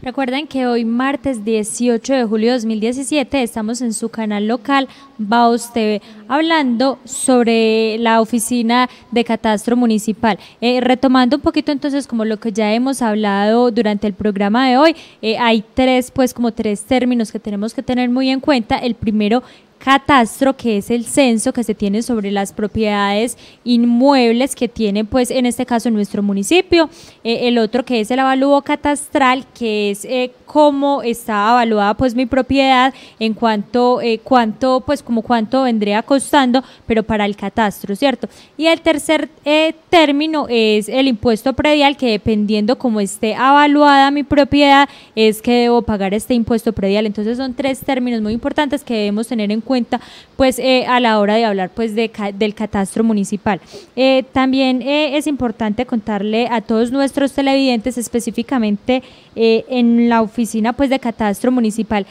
Recuerden que hoy martes 18 de julio de 2017 estamos en su canal local Baos TV hablando sobre la oficina de catastro municipal. Retomando un poquito entonces como lo que ya hemos hablado durante el programa de hoy, hay tres términos que tenemos que tener muy en cuenta. El primero, catastro, que es el censo que se tiene sobre las propiedades inmuebles que tiene, pues en este caso nuestro municipio. El otro que es el avalúo catastral, que es cómo está evaluada pues mi propiedad en cuanto cuánto vendría costando, pero para el catastro, ¿cierto? Y el tercer término es el impuesto predial, que dependiendo cómo esté evaluada mi propiedad es que debo pagar este impuesto predial. Entonces son tres términos muy importantes que debemos tener en cuenta pues a la hora de hablar pues del catastro municipal. También es importante contarle a todos nuestros televidentes, específicamente en la oficina pues de catastro municipal,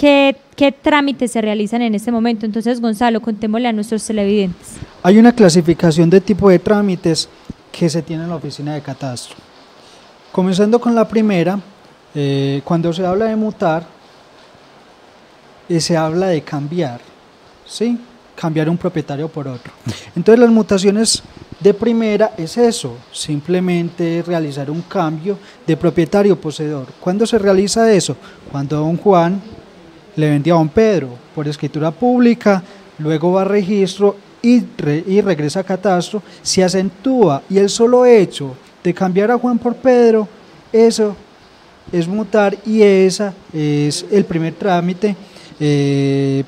qué trámites se realizan en este momento. Entonces, Gonzalo, contémosle a nuestros televidentes. Hay una clasificación de tipo de trámites que se tiene en la oficina de catastro. Comenzando con la primera, cuando se habla de mutar, se habla de cambiar, ¿sí? Cambiar un propietario por otro. Entonces las mutaciones de primera es eso, simplemente realizar un cambio de propietario poseedor. ¿Cuándo se realiza eso? Cuando don Juan le vendía a don Pedro por escritura pública, luego va a registro y regresa a catastro, se acentúa, y el solo hecho de cambiar a Juan por Pedro, eso es mutar, y ese es el primer trámite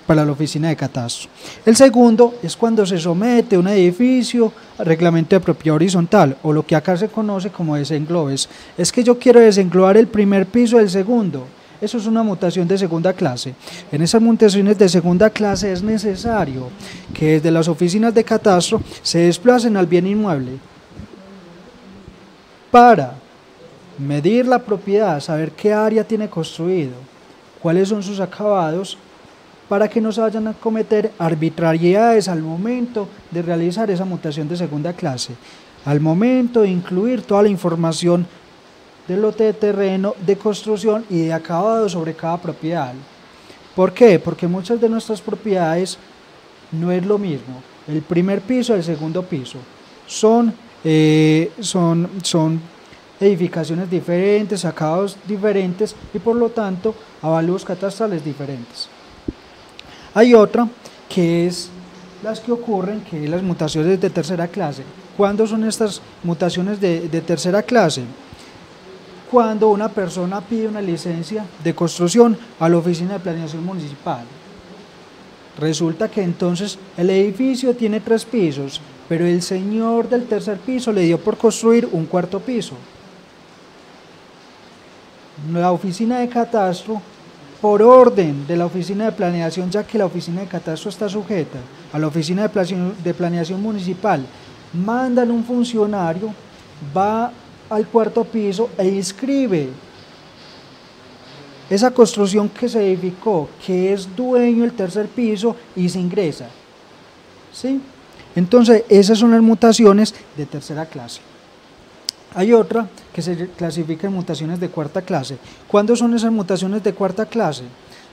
para la oficina de catastro. El segundo es cuando se somete un edificio a reglamento de propiedad horizontal, o lo que acá se conoce como desenglobes. Es que yo quiero desenglobar el primer piso del segundo. Eso es una mutación de segunda clase. En esas mutaciones de segunda clase es necesario que desde las oficinas de catastro se desplacen al bien inmueble para medir la propiedad, saber qué área tiene construido, cuáles son sus acabados, para que no se vayan a cometer arbitrariedades al momento de realizar esa mutación de segunda clase, al momento de incluir toda la información del lote de terreno, de construcción y de acabado sobre cada propiedad. ¿Por qué? Porque muchas de nuestras propiedades no es lo mismo el primer piso y el segundo piso, son edificaciones diferentes, acabados diferentes, y por lo tanto avalúos catastrales diferentes. Hay otra que es las que ocurren, que es las mutaciones de tercera clase. ¿Cuándo son estas mutaciones de tercera clase? Cuando una persona pide una licencia de construcción a la oficina de planeación municipal. Resulta que entonces el edificio tiene 3 pisos, pero el señor del tercer piso le dio por construir un cuarto piso. La oficina de catastro, por orden de la oficina de planeación, ya que la oficina de catastro está sujeta a la oficina de planeación municipal, mandan un funcionario, va al cuarto piso e inscribe esa construcción que se edificó, que es dueño el tercer piso, y se ingresa, ¿sí? Entonces esas son las mutaciones de tercera clase. Hay otra que se clasifica en mutaciones de cuarta clase. ¿Cuándo son esas mutaciones de cuarta clase?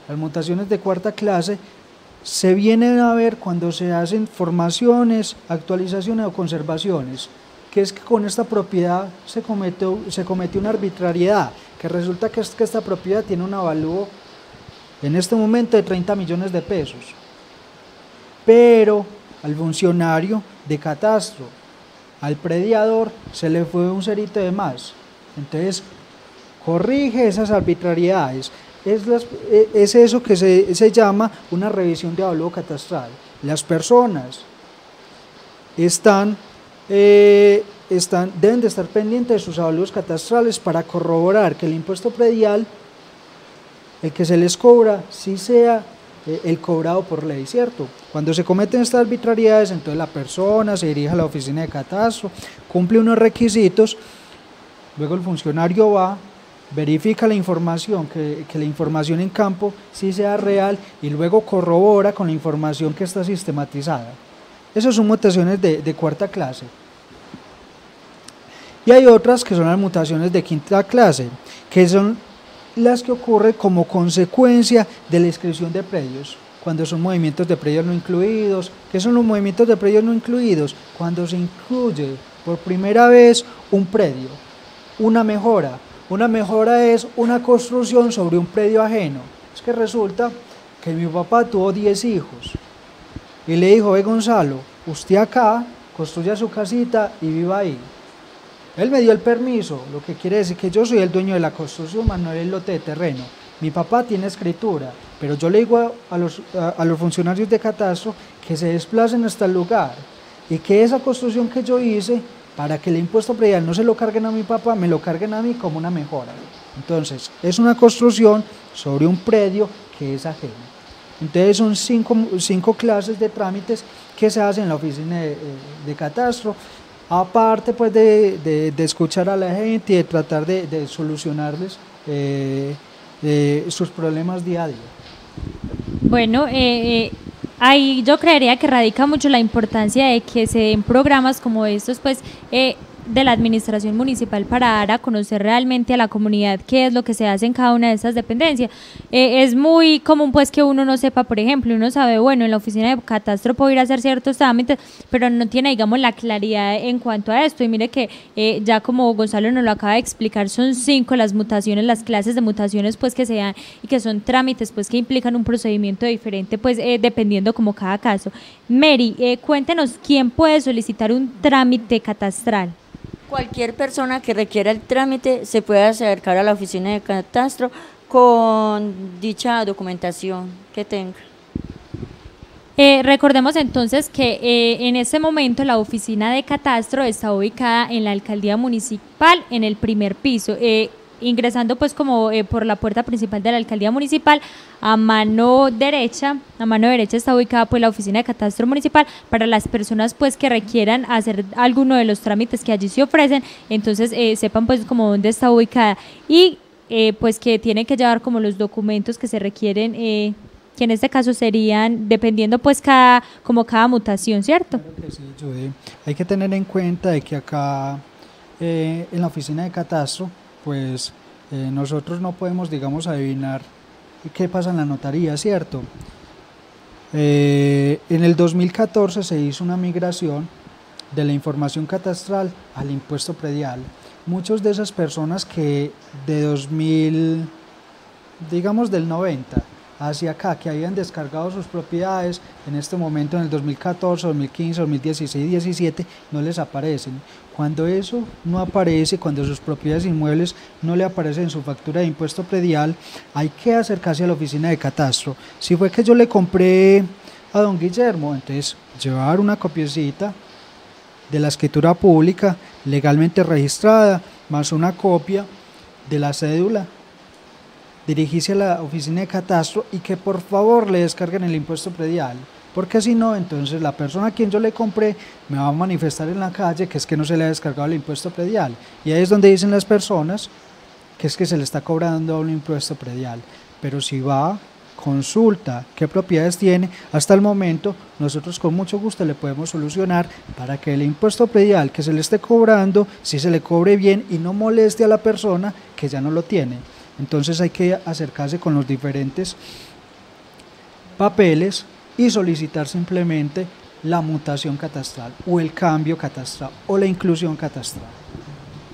Las mutaciones de cuarta clase se vienen a ver cuando se hacen formaciones, actualizaciones o conservaciones, que es que con esta propiedad se cometió una arbitrariedad, que resulta que esta propiedad tiene un avalúo en este momento de 30 millones de pesos, pero al funcionario de catastro, al prediador, se le fue un cerito de más. Entonces corrige esas arbitrariedades. Es eso que se llama una revisión de avalúo catastral. Las personas deben de estar pendientes de sus avalúos catastrales para corroborar que el impuesto predial, el que se les cobra, sí sea el cobrado por ley, ¿cierto? Cuando se cometen estas arbitrariedades, entonces la persona se dirige a la oficina de catastro, cumple unos requisitos, luego el funcionario va, verifica la información, que la información en campo sí sea real, y luego corrobora con la información que está sistematizada. Esas son mutaciones de cuarta clase. Y hay otras que son las mutaciones de quinta clase, que son las que ocurren como consecuencia de la inscripción de predios, cuando son movimientos de predios no incluidos. ¿Qué son los movimientos de predios no incluidos? Cuando se incluye por primera vez un predio, una mejora. Una mejora es una construcción sobre un predio ajeno. Es que resulta que mi papá tuvo 10 hijos y le dijo: ve Gonzalo, usted acá construya su casita y viva ahí. Él me dio el permiso, lo que quiere decir que yo soy el dueño de la construcción, más no el lote de terreno. Mi papá tiene escritura, pero yo le digo a los funcionarios de catastro que se desplacen hasta el lugar y que esa construcción que yo hice, para que el impuesto predial no se lo carguen a mi papá, me lo carguen a mí como una mejora. Entonces, es una construcción sobre un predio que es ajeno. Entonces, son cinco clases de trámites que se hacen en la oficina de catastro, aparte pues de escuchar a la gente y de tratar de solucionarles sus problemas día a día. Bueno, ahí yo creería que radica mucho la importancia de que se den programas como estos, pues, de la administración municipal para dar a conocer realmente a la comunidad qué es lo que se hace en cada una de estas dependencias. Es muy común pues que uno no sepa, por ejemplo, uno sabe, bueno, en la oficina de catastro puedo ir a hacer ciertos trámites, pero no tiene, digamos, la claridad en cuanto a esto. Y mire que ya como Gonzalo nos lo acaba de explicar, son 5 las mutaciones, las clases de mutaciones pues que se dan y que son trámites pues que implican un procedimiento diferente pues dependiendo como cada caso. Mary, cuéntenos, ¿quién puede solicitar un trámite catastral? Cualquier persona que requiera el trámite se puede acercar a la oficina de catastro con dicha documentación que tenga. Recordemos entonces que en este momento la oficina de catastro está ubicada en la alcaldía municipal en el primer piso. Ingresando pues como por la puerta principal de la alcaldía municipal, a mano derecha está ubicada pues la oficina de catastro municipal para las personas pues que requieran hacer alguno de los trámites que allí se ofrecen. Entonces sepan pues como dónde está ubicada y pues que tienen que llevar como los documentos que se requieren, que en este caso serían dependiendo pues cada mutación, ¿cierto? Claro que sí, Judy. Hay que tener en cuenta de que acá en la oficina de catastro pues nosotros no podemos, digamos, adivinar qué pasa en la notaría, ¿cierto? En el 2014 se hizo una migración de la información catastral al impuesto predial. Muchas de esas personas que de 2000, digamos del 90 hacia acá, que habían descargado sus propiedades, en este momento en el 2014, 2015, 2016, 2017, no les aparecen. Cuando eso no aparece, cuando sus propiedades inmuebles no le aparecen en su factura de impuesto predial, hay que acercarse a la oficina de catastro. Si fue que yo le compré a don Guillermo, entonces llevar una copiecita de la escritura pública legalmente registrada, más una copia de la cédula, dirigirse a la oficina de catastro y que por favor le descarguen el impuesto predial, porque si no, entonces la persona a quien yo le compré me va a manifestar en la calle que es que no se le ha descargado el impuesto predial, y ahí es donde dicen las personas que es que se le está cobrando un impuesto predial. Pero si va, consulta qué propiedades tiene, hasta el momento nosotros con mucho gusto le podemos solucionar para que el impuesto predial que se le esté cobrando, si se le cobre bien y no moleste a la persona que ya no lo tiene. Entonces hay que acercarse con los diferentes papeles y solicitar simplemente la mutación catastral o el cambio catastral o la inclusión catastral.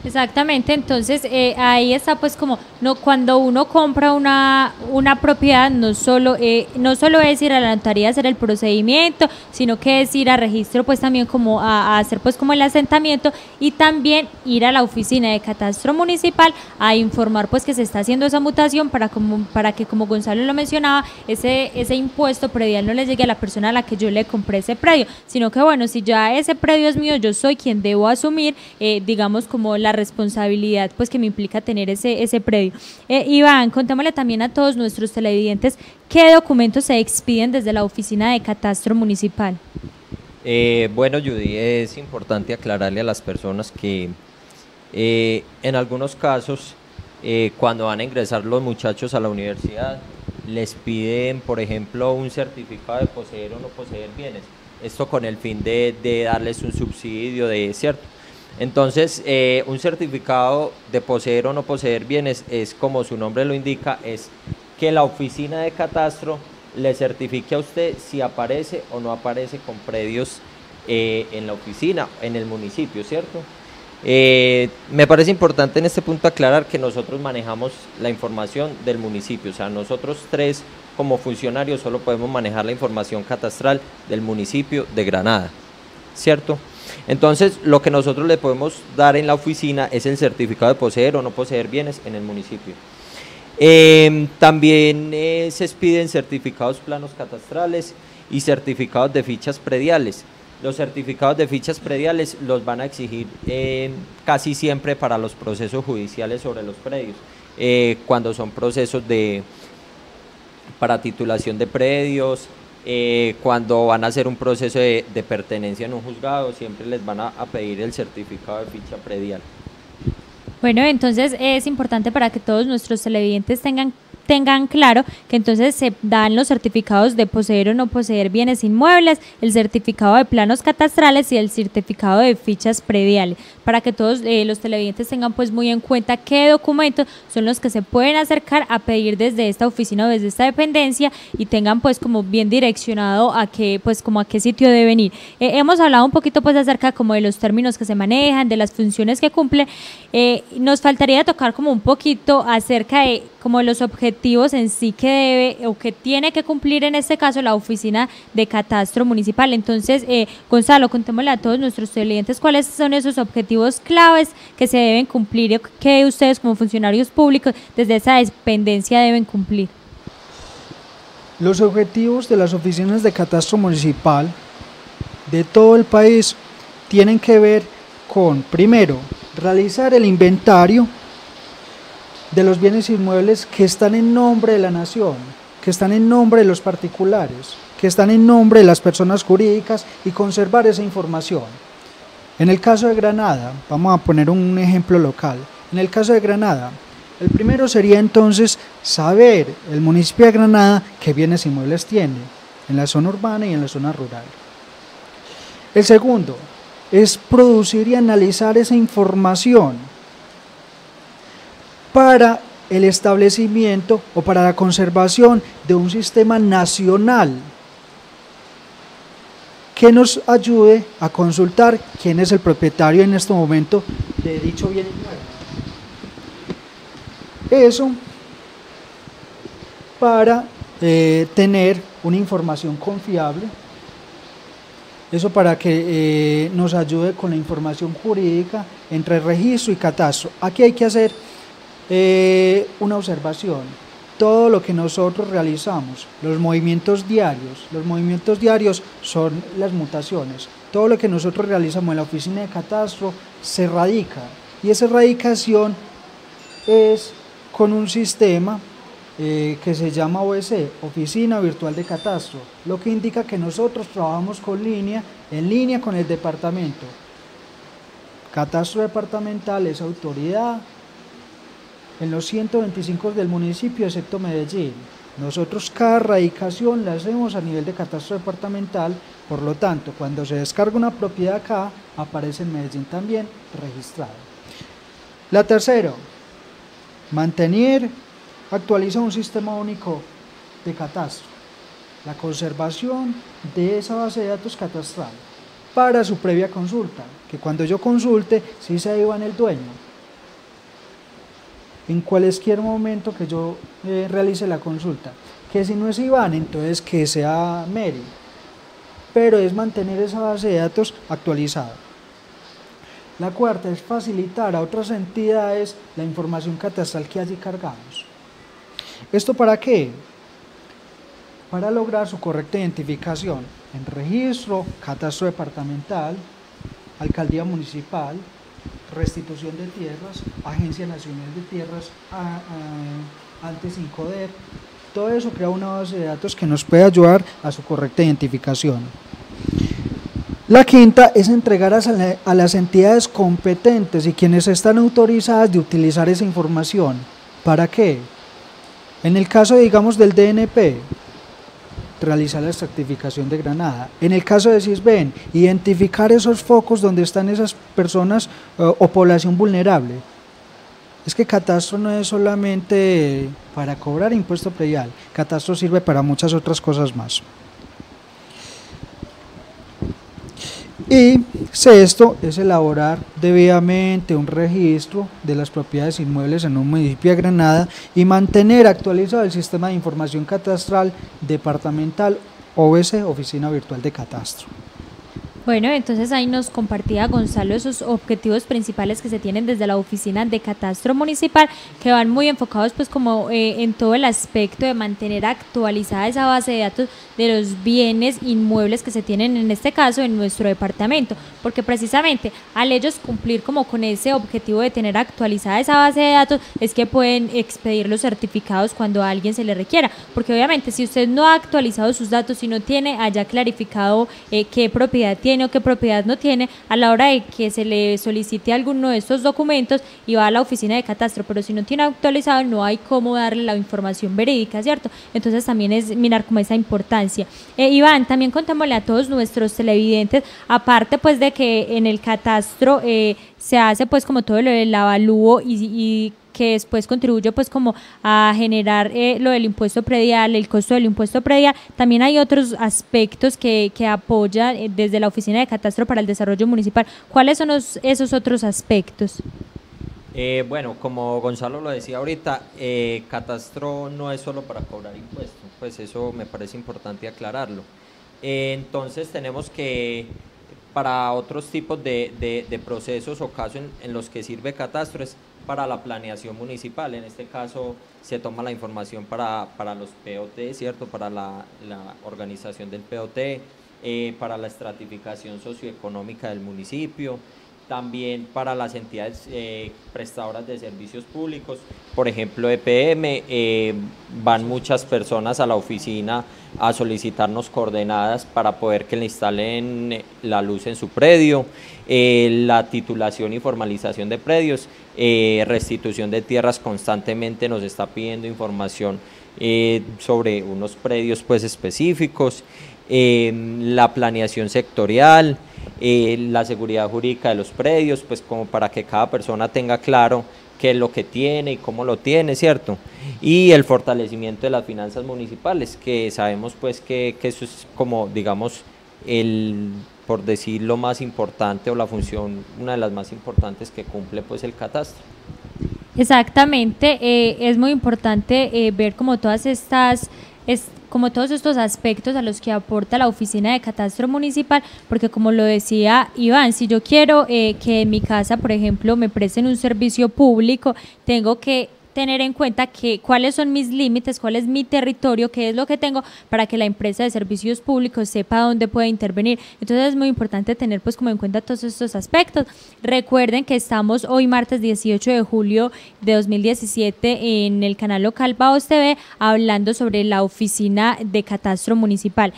Exactamente, entonces ahí está pues como no, cuando uno compra una propiedad no solo es ir a la notaría a hacer el procedimiento, sino que es ir a registro pues también como a hacer pues como el asentamiento y también ir a la oficina de catastro municipal a informar pues que se está haciendo esa mutación para que como Gonzalo lo mencionaba, ese impuesto predial no le llegue a la persona a la que yo le compré ese predio, sino que bueno, si ya ese predio es mío, yo soy quien debo asumir digamos como la responsabilidad pues que me implica tener ese predio. Iván, contémosle también a todos nuestros televidentes qué documentos se expiden desde la oficina de catastro municipal. Bueno, Judy, es importante aclararle a las personas que en algunos casos cuando van a ingresar los muchachos a la universidad les piden, por ejemplo, un certificado de poseer o no poseer bienes, esto con el fin de darles un subsidio, ¿cierto? Entonces, un certificado de poseer o no poseer bienes es, como su nombre lo indica, es que la oficina de catastro le certifique a usted si aparece o no aparece con predios en la oficina, en el municipio, ¿cierto? Me parece importante en este punto aclarar que nosotros manejamos la información del municipio, o sea, nosotros tres como funcionarios solo podemos manejar la información catastral del municipio de Granada, ¿cierto? Entonces, lo que nosotros le podemos dar en la oficina es el certificado de poseer o no poseer bienes en el municipio. También se expiden certificados planos catastrales y certificados de fichas prediales. Los certificados de fichas prediales los van a exigir casi siempre para los procesos judiciales sobre los predios, cuando son procesos para titulación de predios, cuando van a hacer un proceso de pertenencia en un juzgado, siempre les van a pedir el certificado de ficha predial. Bueno, entonces es importante para que todos nuestros televidentes tengan claro que entonces se dan los certificados de poseer o no poseer bienes inmuebles, el certificado de planos catastrales y el certificado de fichas prediales, para que todos los televidentes tengan pues muy en cuenta qué documentos son los que se pueden acercar a pedir desde esta oficina o desde esta dependencia y tengan pues como bien direccionado a qué pues como a qué sitio deben ir. Hemos hablado un poquito pues acerca como de los términos que se manejan, de las funciones que cumple. Nos faltaría tocar como un poquito acerca de como los objetivos en sí que debe o que tiene que cumplir en este caso la oficina de catastro municipal. Entonces, Gonzalo, contémosle a todos nuestros televidentes cuáles son esos objetivos claves que se deben cumplir o que ustedes como funcionarios públicos desde esa dependencia deben cumplir. Los objetivos de las oficinas de catastro municipal de todo el país tienen que ver con, primero, realizar el inventario de los bienes inmuebles que están en nombre de la nación, que están en nombre de los particulares, que están en nombre de las personas jurídicas y conservar esa información. En el caso de Granada, vamos a poner un ejemplo local, en el caso de Granada, el primero sería entonces saber el municipio de Granada qué bienes inmuebles tiene en la zona urbana y en la zona rural. El segundo es producir y analizar esa información para el establecimiento o para la conservación de un sistema nacional que nos ayude a consultar quién es el propietario en este momento de dicho bien inmueble. Eso para tener una información confiable, eso para que nos ayude con la información jurídica entre registro y catastro. Aquí hay que hacer una observación, todo lo que nosotros realizamos, los movimientos diarios son las mutaciones, todo lo que nosotros realizamos en la oficina de catastro se radica y esa radicación es con un sistema que se llama OVC, Oficina Virtual de Catastro, lo que indica que nosotros trabajamos en línea con el departamento. Catastro departamental es autoridad en los 125 del municipio, excepto Medellín. Nosotros cada radicación la hacemos a nivel de catastro departamental, por lo tanto, cuando se descarga una propiedad acá, aparece en Medellín también registrado. La tercera, mantener, actualizar un sistema único de catastro, la conservación de esa base de datos catastral para su previa consulta, que cuando yo consulte, sí se iba en el dueño. En cualquier momento que yo realice la consulta, que si no es Iván, entonces que sea Mary, pero es mantener esa base de datos actualizada. La cuarta es facilitar a otras entidades la información catastral que allí cargamos. ¿Esto para qué? Para lograr su correcta identificación en registro, catastro departamental, alcaldía municipal, restitución de tierras, Agencia Nacional de Tierras, antes INCODER. Todo eso crea una base de datos que nos puede ayudar a su correcta identificación. La quinta es entregar a las entidades competentes y quienes están autorizadas de utilizar esa información. ¿Para qué? En el caso, digamos, del DNP, realizar la certificación de Granada. En el caso de CISBEN, identificar esos focos donde están esas personas o población vulnerable. Es que catastro no es solamente para cobrar impuesto predial, catastro sirve para muchas otras cosas más. Y sexto es elaborar debidamente un registro de las propiedades inmuebles en un municipio de Granada y mantener actualizado el sistema de información catastral departamental OVC, Oficina Virtual de Catastro. Bueno, entonces ahí nos compartía Gonzalo esos objetivos principales que se tienen desde la Oficina de Catastro Municipal, que van muy enfocados pues como en todo el aspecto de mantener actualizada esa base de datos de los bienes inmuebles que se tienen en este caso en nuestro departamento, porque precisamente al ellos cumplir como con ese objetivo de tener actualizada esa base de datos es que pueden expedir los certificados cuando a alguien se le requiera, porque obviamente si usted no ha actualizado sus datos y no tiene allá clarificado qué propiedad tiene o qué propiedad no tiene, a la hora de que se le solicite alguno de estos documentos y va a la oficina de catastro, pero si no tiene actualizado no hay cómo darle la información verídica, ¿cierto? Entonces también es mirar como esa importancia. Iván, también contémosle a todos nuestros televidentes, aparte pues de que en el catastro se hace pues como todo lo del avalúo y que después contribuye pues como a generar lo del impuesto predial, el costo del impuesto predial, también hay otros aspectos que apoya desde la Oficina de Catastro para el Desarrollo Municipal. ¿Cuáles son esos otros aspectos? Bueno, como Gonzalo lo decía ahorita, catastro no es solo para cobrar impuestos, pues eso me parece importante aclararlo. Entonces tenemos que, para otros tipos de procesos o casos en los que sirve catastro, es para la planeación municipal. En este caso se toma la información para los POT, ¿cierto? Para la organización del POT, para la estratificación socioeconómica del municipio, también para las entidades prestadoras de servicios públicos, por ejemplo EPM, van muchas personas a la oficina a solicitarnos coordenadas para poder que le instalen la luz en su predio, la titulación y formalización de predios, restitución de tierras, constantemente nos está pidiendo información sobre unos predios pues específicos, la planeación sectorial, la seguridad jurídica de los predios, pues como para que cada persona tenga claro qué es lo que tiene y cómo lo tiene, ¿cierto? Y el fortalecimiento de las finanzas municipales, que sabemos pues que eso es como, digamos, por decir lo más importante o la función, una de las más importantes que cumple pues el catastro. Exactamente, es muy importante ver como todas estas como todos estos aspectos a los que aporta la Oficina de Catastro Municipal, porque como lo decía Iván, si yo quiero que en mi casa, por ejemplo, me presten un servicio público, tengo que tener en cuenta cuáles son mis límites, cuál es mi territorio, qué es lo que tengo para que la empresa de servicios públicos sepa dónde puede intervenir. Entonces es muy importante tener pues como en cuenta todos estos aspectos. Recuerden que estamos hoy martes 18 de julio de 2017 en el canal local Baos TV hablando sobre la Oficina de Catastro Municipal.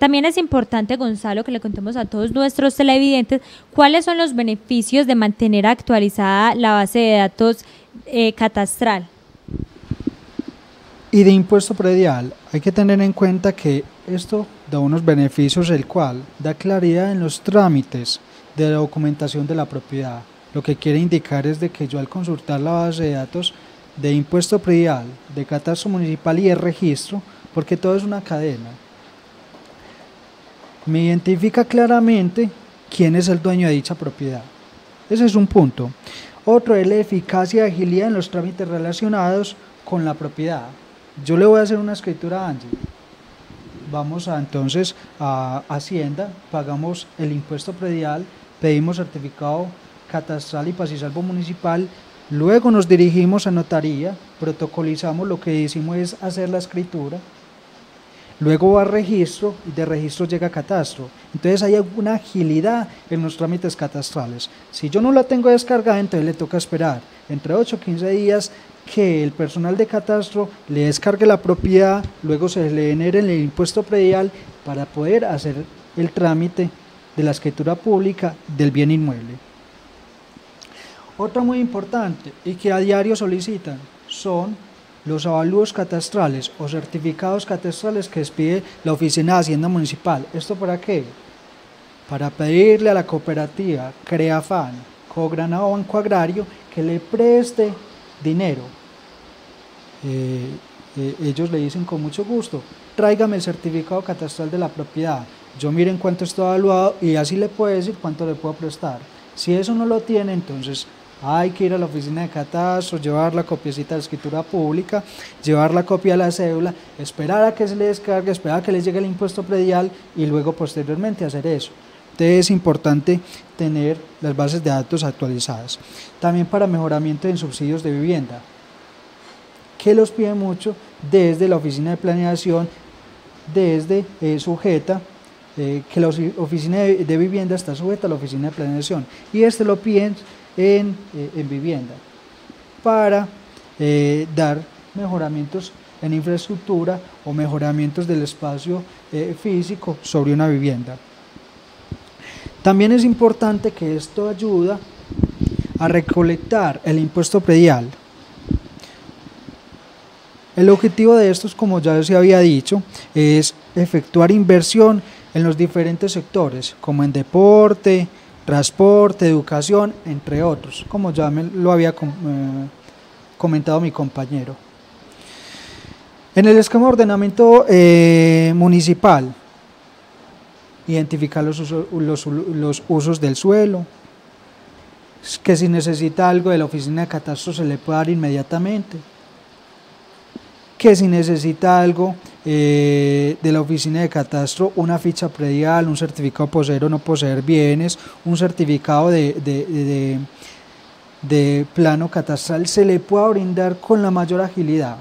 También es importante, Gonzalo, que le contemos a todos nuestros televidentes cuáles son los beneficios de mantener actualizada la base de datos catastral. Y de impuesto predial, hay que tener en cuenta que esto da unos beneficios, el cual da claridad en los trámites de la documentación de la propiedad. Lo que quiere indicar es de que yo al consultar la base de datos de impuesto predial, de catastro municipal y de registro, porque todo es una cadena, me identifica claramente quién es el dueño de dicha propiedad. Ese es un punto. Otro es la eficacia y agilidad en los trámites relacionados con la propiedad. Yo le voy a hacer una escritura a Angie. Vamos entonces a Hacienda, pagamos el impuesto predial, pedimos certificado catastral y paz y salvo municipal, luego nos dirigimos a notaría, protocolizamos, lo que hicimos es hacer la escritura, luego va a registro y de registro llega a catastro. Entonces hay una agilidad en los trámites catastrales. Si yo no la tengo descargada, entonces le toca esperar entre 8 o 15 días que el personal de catastro le descargue la propiedad, luego se le genere el impuesto predial para poder hacer el trámite de la escritura pública del bien inmueble. Otra muy importante y que a diario solicitan son los avalúos catastrales o certificados catastrales que expide la Oficina de Hacienda Municipal. ¿Esto para qué? Para pedirle a la cooperativa CREAFAN, Cogranado Banco Agrario, que le preste dinero. Ellos le dicen con mucho gusto, tráigame el certificado catastral de la propiedad. yo miro en cuánto está evaluado y así le puedo decir cuánto le puedo prestar. Si eso no lo tiene, entonces hay que ir a la oficina de catastro, llevar la copiecita de escritura pública, llevar la copia de la cédula, esperar a que se le descargue, esperar a que le llegue el impuesto predial y luego posteriormente hacer eso. Entonces es importante tener las bases de datos actualizadas. También para mejoramiento en subsidios de vivienda, que los pide mucho desde la oficina de planeación, desde sujeta, que la oficina de vivienda está sujeta a la oficina de planeación y lo piden en vivienda para dar mejoramientos en infraestructura o mejoramientos del espacio físico sobre una vivienda. También es importante que esto ayuda a recolectar el impuesto predial. El objetivo de estos, como ya se había dicho, es efectuar inversión en los diferentes sectores, como en deporte, transporte, educación, entre otros, como ya me lo había comentado mi compañero. En el esquema de ordenamiento municipal, identificar los usos del suelo, que si necesita algo de la oficina de catastro se le puede dar inmediatamente, que si necesita algo de la oficina de catastro, una ficha predial, un certificado poseer o no poseer bienes, un certificado de plano catastral, se le pueda brindar con la mayor agilidad.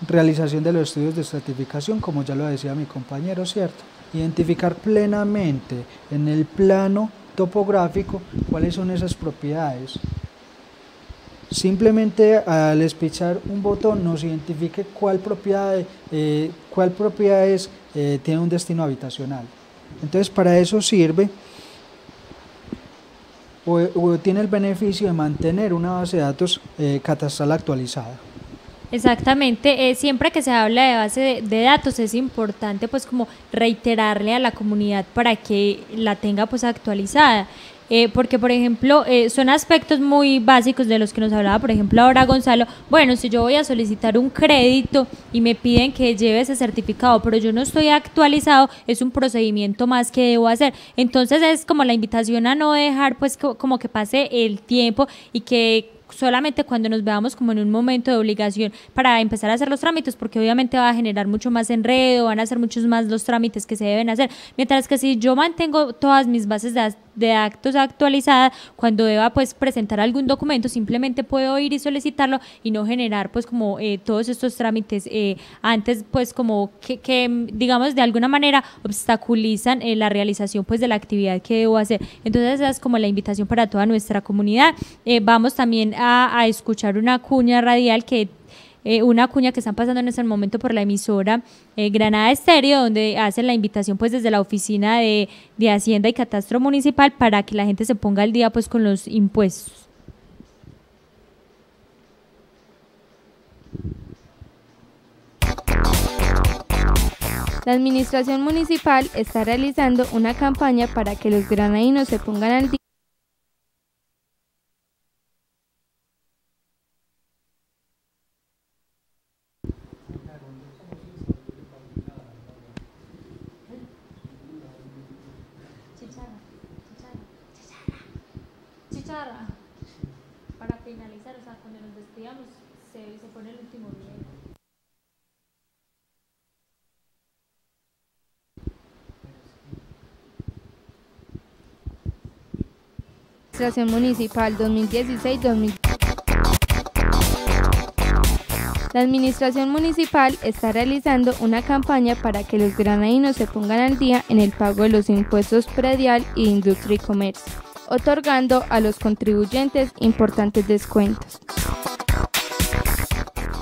Realización de los estudios de estratificación, como ya lo decía mi compañero, ¿cierto? Identificar plenamente en el plano topográfico cuáles son esas propiedades. Simplemente al espichar un botón nos identifique cuál propiedades tiene un destino habitacional. Entonces para eso sirve o tiene el beneficio de mantener una base de datos catastral actualizada. Exactamente, siempre que se habla de base de datos es importante pues como reiterarle a la comunidad para que la tenga pues actualizada. Porque por ejemplo son aspectos muy básicos de los que nos hablaba por ejemplo ahora Gonzalo. Bueno, si yo voy a solicitar un crédito y me piden que lleve ese certificado pero yo no estoy actualizado, es un procedimiento más que debo hacer. Entonces es como la invitación a no dejar pues como que pase el tiempo y que solamente cuando nos veamos como en un momento de obligación para empezar a hacer los trámites, porque obviamente va a generar mucho más enredo, van a ser muchos más los trámites que se deben hacer, mientras que si yo mantengo todas mis bases de datos actualizadas, cuando deba pues presentar algún documento simplemente puedo ir y solicitarlo y no generar pues como todos estos trámites antes pues como que digamos de alguna manera obstaculizan la realización pues de la actividad que debo hacer. Entonces esa es como la invitación para toda nuestra comunidad. Vamos también a escuchar una cuña radial una cuña que están pasando en este momento por la emisora Granada Estéreo, donde hacen la invitación pues desde la oficina de Hacienda y Catastro Municipal para que la gente se ponga al día pues con los impuestos. La administración municipal está realizando una campaña para que los granadinos se pongan al día Chicharra. Para finalizar, o sea, cuando nos despidamos, se pone el último video. Administración Municipal 2016-2017. La Administración Municipal está realizando una campaña para que los granadinos se pongan al día en el pago de los impuestos predial y de industria y comercio, otorgando a los contribuyentes importantes descuentos.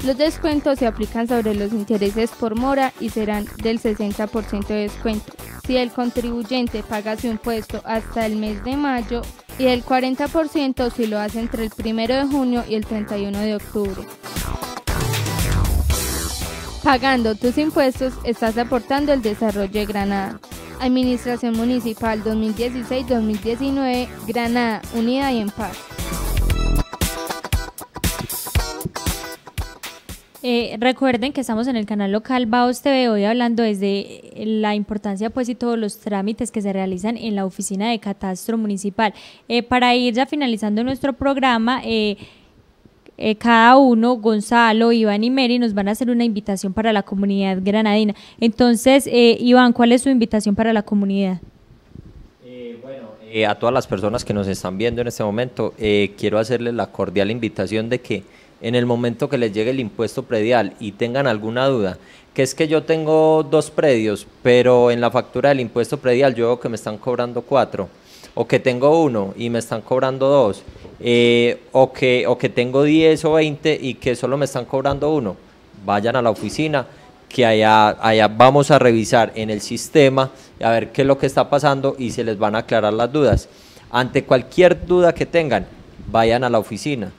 Los descuentos se aplican sobre los intereses por mora y serán del 60% de descuento si el contribuyente paga su impuesto hasta el mes de mayo y del 40% si lo hace entre el 1 de junio y el 31 de octubre. Pagando tus impuestos, estás aportando el desarrollo de Granada. Administración Municipal 2016-2019, Granada, unida y en paz. Recuerden que estamos en el canal local Baos TV, hoy hablando desde la importancia pues y todos los trámites que se realizan en la oficina de catastro municipal. Para ir ya finalizando nuestro programa, cada uno, Gonzalo, Iván y Mary, nos van a hacer una invitación para la comunidad granadina. Entonces, Iván, ¿cuál es su invitación para la comunidad? A todas las personas que nos están viendo en este momento, quiero hacerles la cordial invitación de que en el momento que les llegue el impuesto predial y tengan alguna duda, que es que yo tengo 2 predios, pero en la factura del impuesto predial yo veo que me están cobrando 4, o que tengo 1 y me están cobrando 2, o que tengo 10 o 20 y que solo me están cobrando 1, vayan a la oficina, que allá vamos a revisar en el sistema a ver qué es lo que está pasando y se les van a aclarar las dudas. Ante cualquier duda que tengan, vayan a la oficina.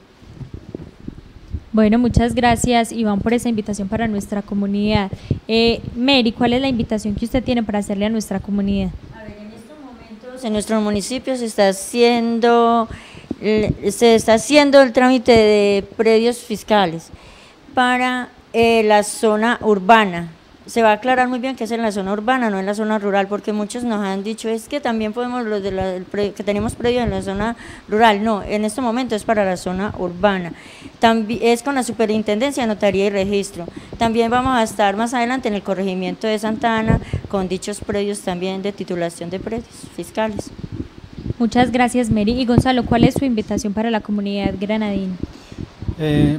Bueno, muchas gracias, Iván, por esa invitación para nuestra comunidad. Mary, ¿cuál es la invitación que usted tiene para hacerle a nuestra comunidad? A ver, en estos momentos en nuestro municipio se está haciendo el trámite de predios fiscales para la zona urbana. Se va a aclarar muy bien que es en la zona urbana, no en la zona rural, porque muchos nos han dicho es que también podemos los que tenemos predio en la zona rural. No, en este momento es para la zona urbana. También es con la Superintendencia de Notaría y Registro. También vamos a estar más adelante en el corregimiento de Santa Ana con dichos predios también de titulación de predios fiscales. Muchas gracias, Mary. Y Gonzalo, ¿cuál es su invitación para la comunidad granadina?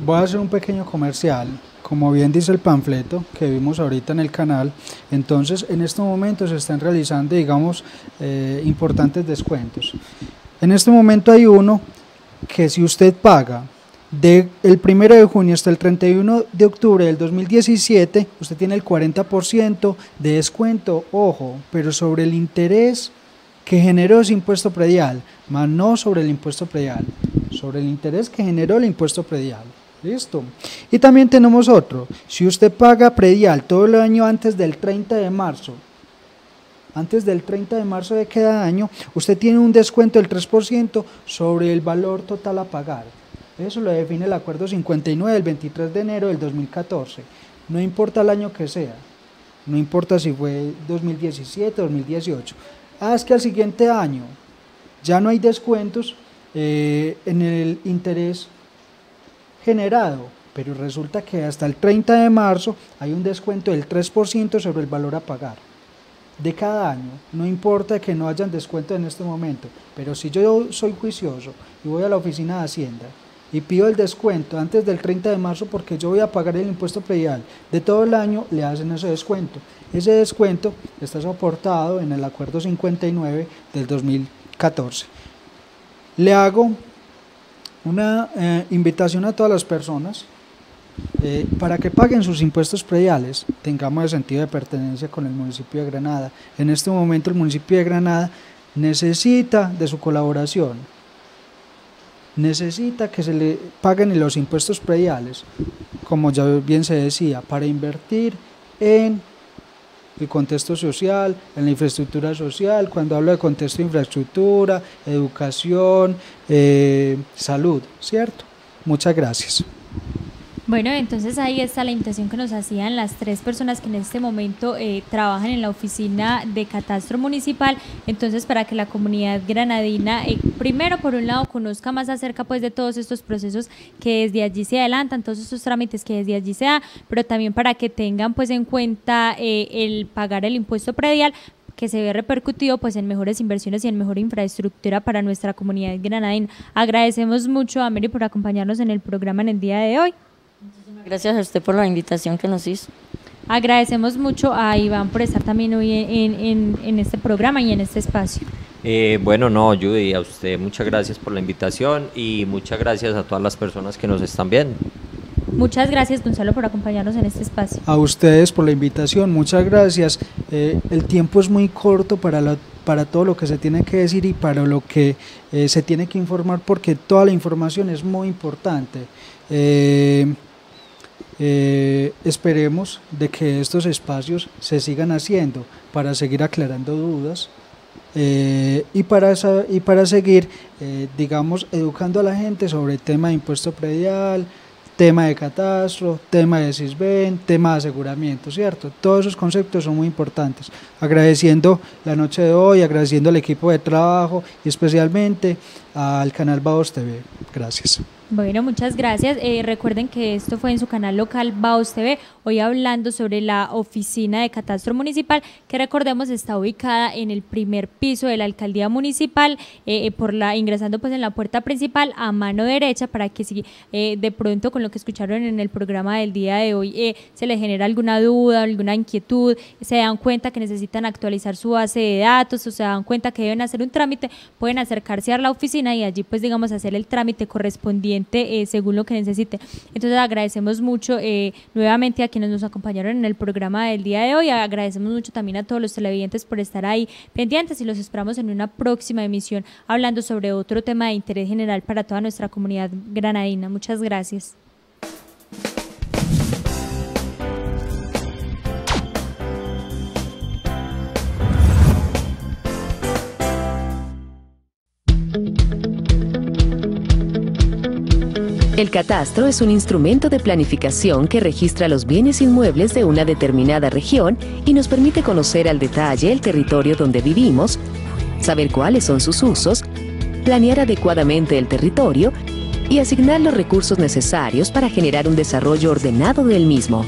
Voy a hacer un pequeño comercial. Como bien dice el panfleto que vimos ahorita en el canal, entonces en este momento se están realizando, digamos, importantes descuentos. En este momento hay uno que si usted paga del 1 de junio hasta el 31 de octubre del 2017, usted tiene el 40% de descuento, ojo, pero sobre el interés que generó ese impuesto predial, más no sobre el impuesto predial, sobre el interés que generó el impuesto predial. Listo. Y también tenemos otro, si usted paga predial todo el año antes del 30 de marzo, de cada año, usted tiene un descuento del 3% sobre el valor total a pagar. Eso lo define el acuerdo 59 del 23 de enero del 2014. No importa el año que sea, no importa si fue 2017 o 2018. Es que al siguiente año ya no hay descuentos en el interés generado, pero resulta que hasta el 30 de marzo hay un descuento del 3% sobre el valor a pagar de cada año. No importa que no hayan descuento en este momento, pero si yo soy juicioso y voy a la oficina de Hacienda y pido el descuento antes del 30 de marzo porque yo voy a pagar el impuesto predial de todo el año, le hacen ese descuento. Ese descuento está soportado en el acuerdo 59 del 2014. Le hago una invitación a todas las personas para que paguen sus impuestos prediales, tengamos el sentido de pertenencia con el municipio de Granada. En este momento el municipio de Granada necesita de su colaboración, necesita que se le paguen los impuestos prediales, como ya bien se decía, para invertir en el contexto social, en la infraestructura social. Cuando hablo de contexto de infraestructura, educación, salud, ¿cierto? Muchas gracias. Bueno, entonces ahí está la invitación que nos hacían las 3 personas que en este momento trabajan en la oficina de catastro municipal. Entonces, para que la comunidad granadina, primero, por un lado, conozca más acerca pues de todos estos procesos que desde allí se adelantan, todos estos trámites que desde allí se dan, pero también para que tengan pues en cuenta el pagar el impuesto predial, que se ve repercutido pues en mejores inversiones y en mejor infraestructura para nuestra comunidad granadina. Agradecemos mucho a Mary por acompañarnos en el programa en el día de hoy. Gracias a usted por la invitación que nos hizo. Agradecemos mucho a Iván por estar también hoy en este programa y en este espacio. Bueno, no, Judy, a usted muchas gracias por la invitación y muchas gracias a todas las personas que nos están viendo. Muchas gracias, Gonzalo, por acompañarnos en este espacio. A ustedes por la invitación, muchas gracias. El tiempo es muy corto para todo lo que se tiene que decir y para lo que se tiene que informar, porque toda la información es muy importante. Esperemos de que estos espacios se sigan haciendo para seguir aclarando dudas y para seguir, digamos, educando a la gente sobre el tema de impuesto predial, tema de catastro, tema de Sisbén, tema de aseguramiento, ¿cierto? Todos esos conceptos son muy importantes. Agradeciendo la noche de hoy, agradeciendo al equipo de trabajo y especialmente al canal Baos TV. Gracias. Bueno, muchas gracias. Recuerden que esto fue en su canal local Baos TV, hoy hablando sobre la oficina de catastro municipal, que recordemos está ubicada en el primer piso de la alcaldía municipal, ingresando pues en la puerta principal a mano derecha, para que si de pronto con lo que escucharon en el programa del día de hoy se les genera alguna duda, alguna inquietud, se dan cuenta que necesitan actualizar su base de datos o se dan cuenta que deben hacer un trámite, pueden acercarse a la oficina y allí pues digamos hacer el trámite correspondiente según lo que necesite. Entonces agradecemos mucho nuevamente a quienes nos acompañaron en el programa del día de hoy, agradecemos mucho también a todos los televidentes por estar ahí pendientes y los esperamos en una próxima emisión hablando sobre otro tema de interés general para toda nuestra comunidad granadina. Muchas gracias. El catastro es un instrumento de planificación que registra los bienes inmuebles de una determinada región y nos permite conocer al detalle el territorio donde vivimos, saber cuáles son sus usos, planear adecuadamente el territorio y asignar los recursos necesarios para generar un desarrollo ordenado del mismo.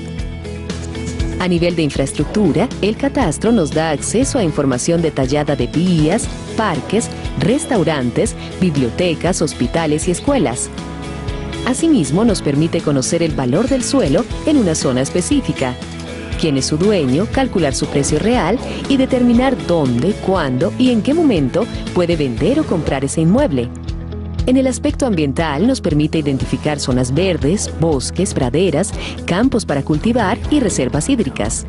A nivel de infraestructura, el catastro nos da acceso a información detallada de vías, parques, restaurantes, bibliotecas, hospitales y escuelas. Asimismo, nos permite conocer el valor del suelo en una zona específica, quién es su dueño, calcular su precio real y determinar dónde, cuándo y en qué momento puede vender o comprar ese inmueble. En el aspecto ambiental nos permite identificar zonas verdes, bosques, praderas, campos para cultivar y reservas hídricas.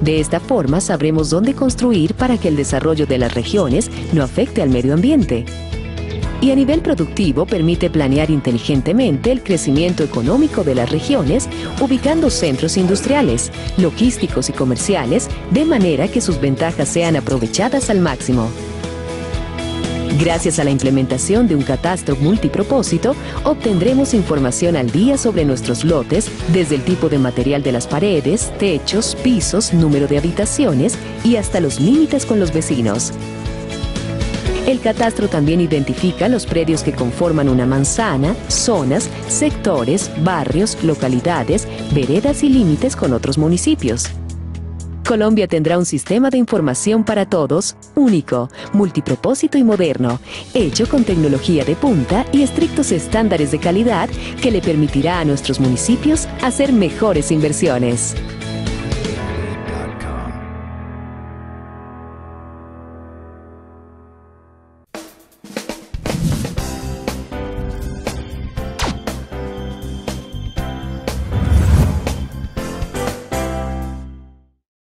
De esta forma sabremos dónde construir para que el desarrollo de las regiones no afecte al medio ambiente. Y a nivel productivo permite planear inteligentemente el crecimiento económico de las regiones, ubicando centros industriales, logísticos y comerciales, de manera que sus ventajas sean aprovechadas al máximo. Gracias a la implementación de un catastro multipropósito, obtendremos información al día sobre nuestros lotes, desde el tipo de material de las paredes, techos, pisos, número de habitaciones y hasta los límites con los vecinos. El catastro también identifica los predios que conforman una manzana, zonas, sectores, barrios, localidades, veredas y límites con otros municipios. Colombia tendrá un sistema de información para todos, único, multipropósito y moderno, hecho con tecnología de punta y estrictos estándares de calidad que le permitirá a nuestros municipios hacer mejores inversiones.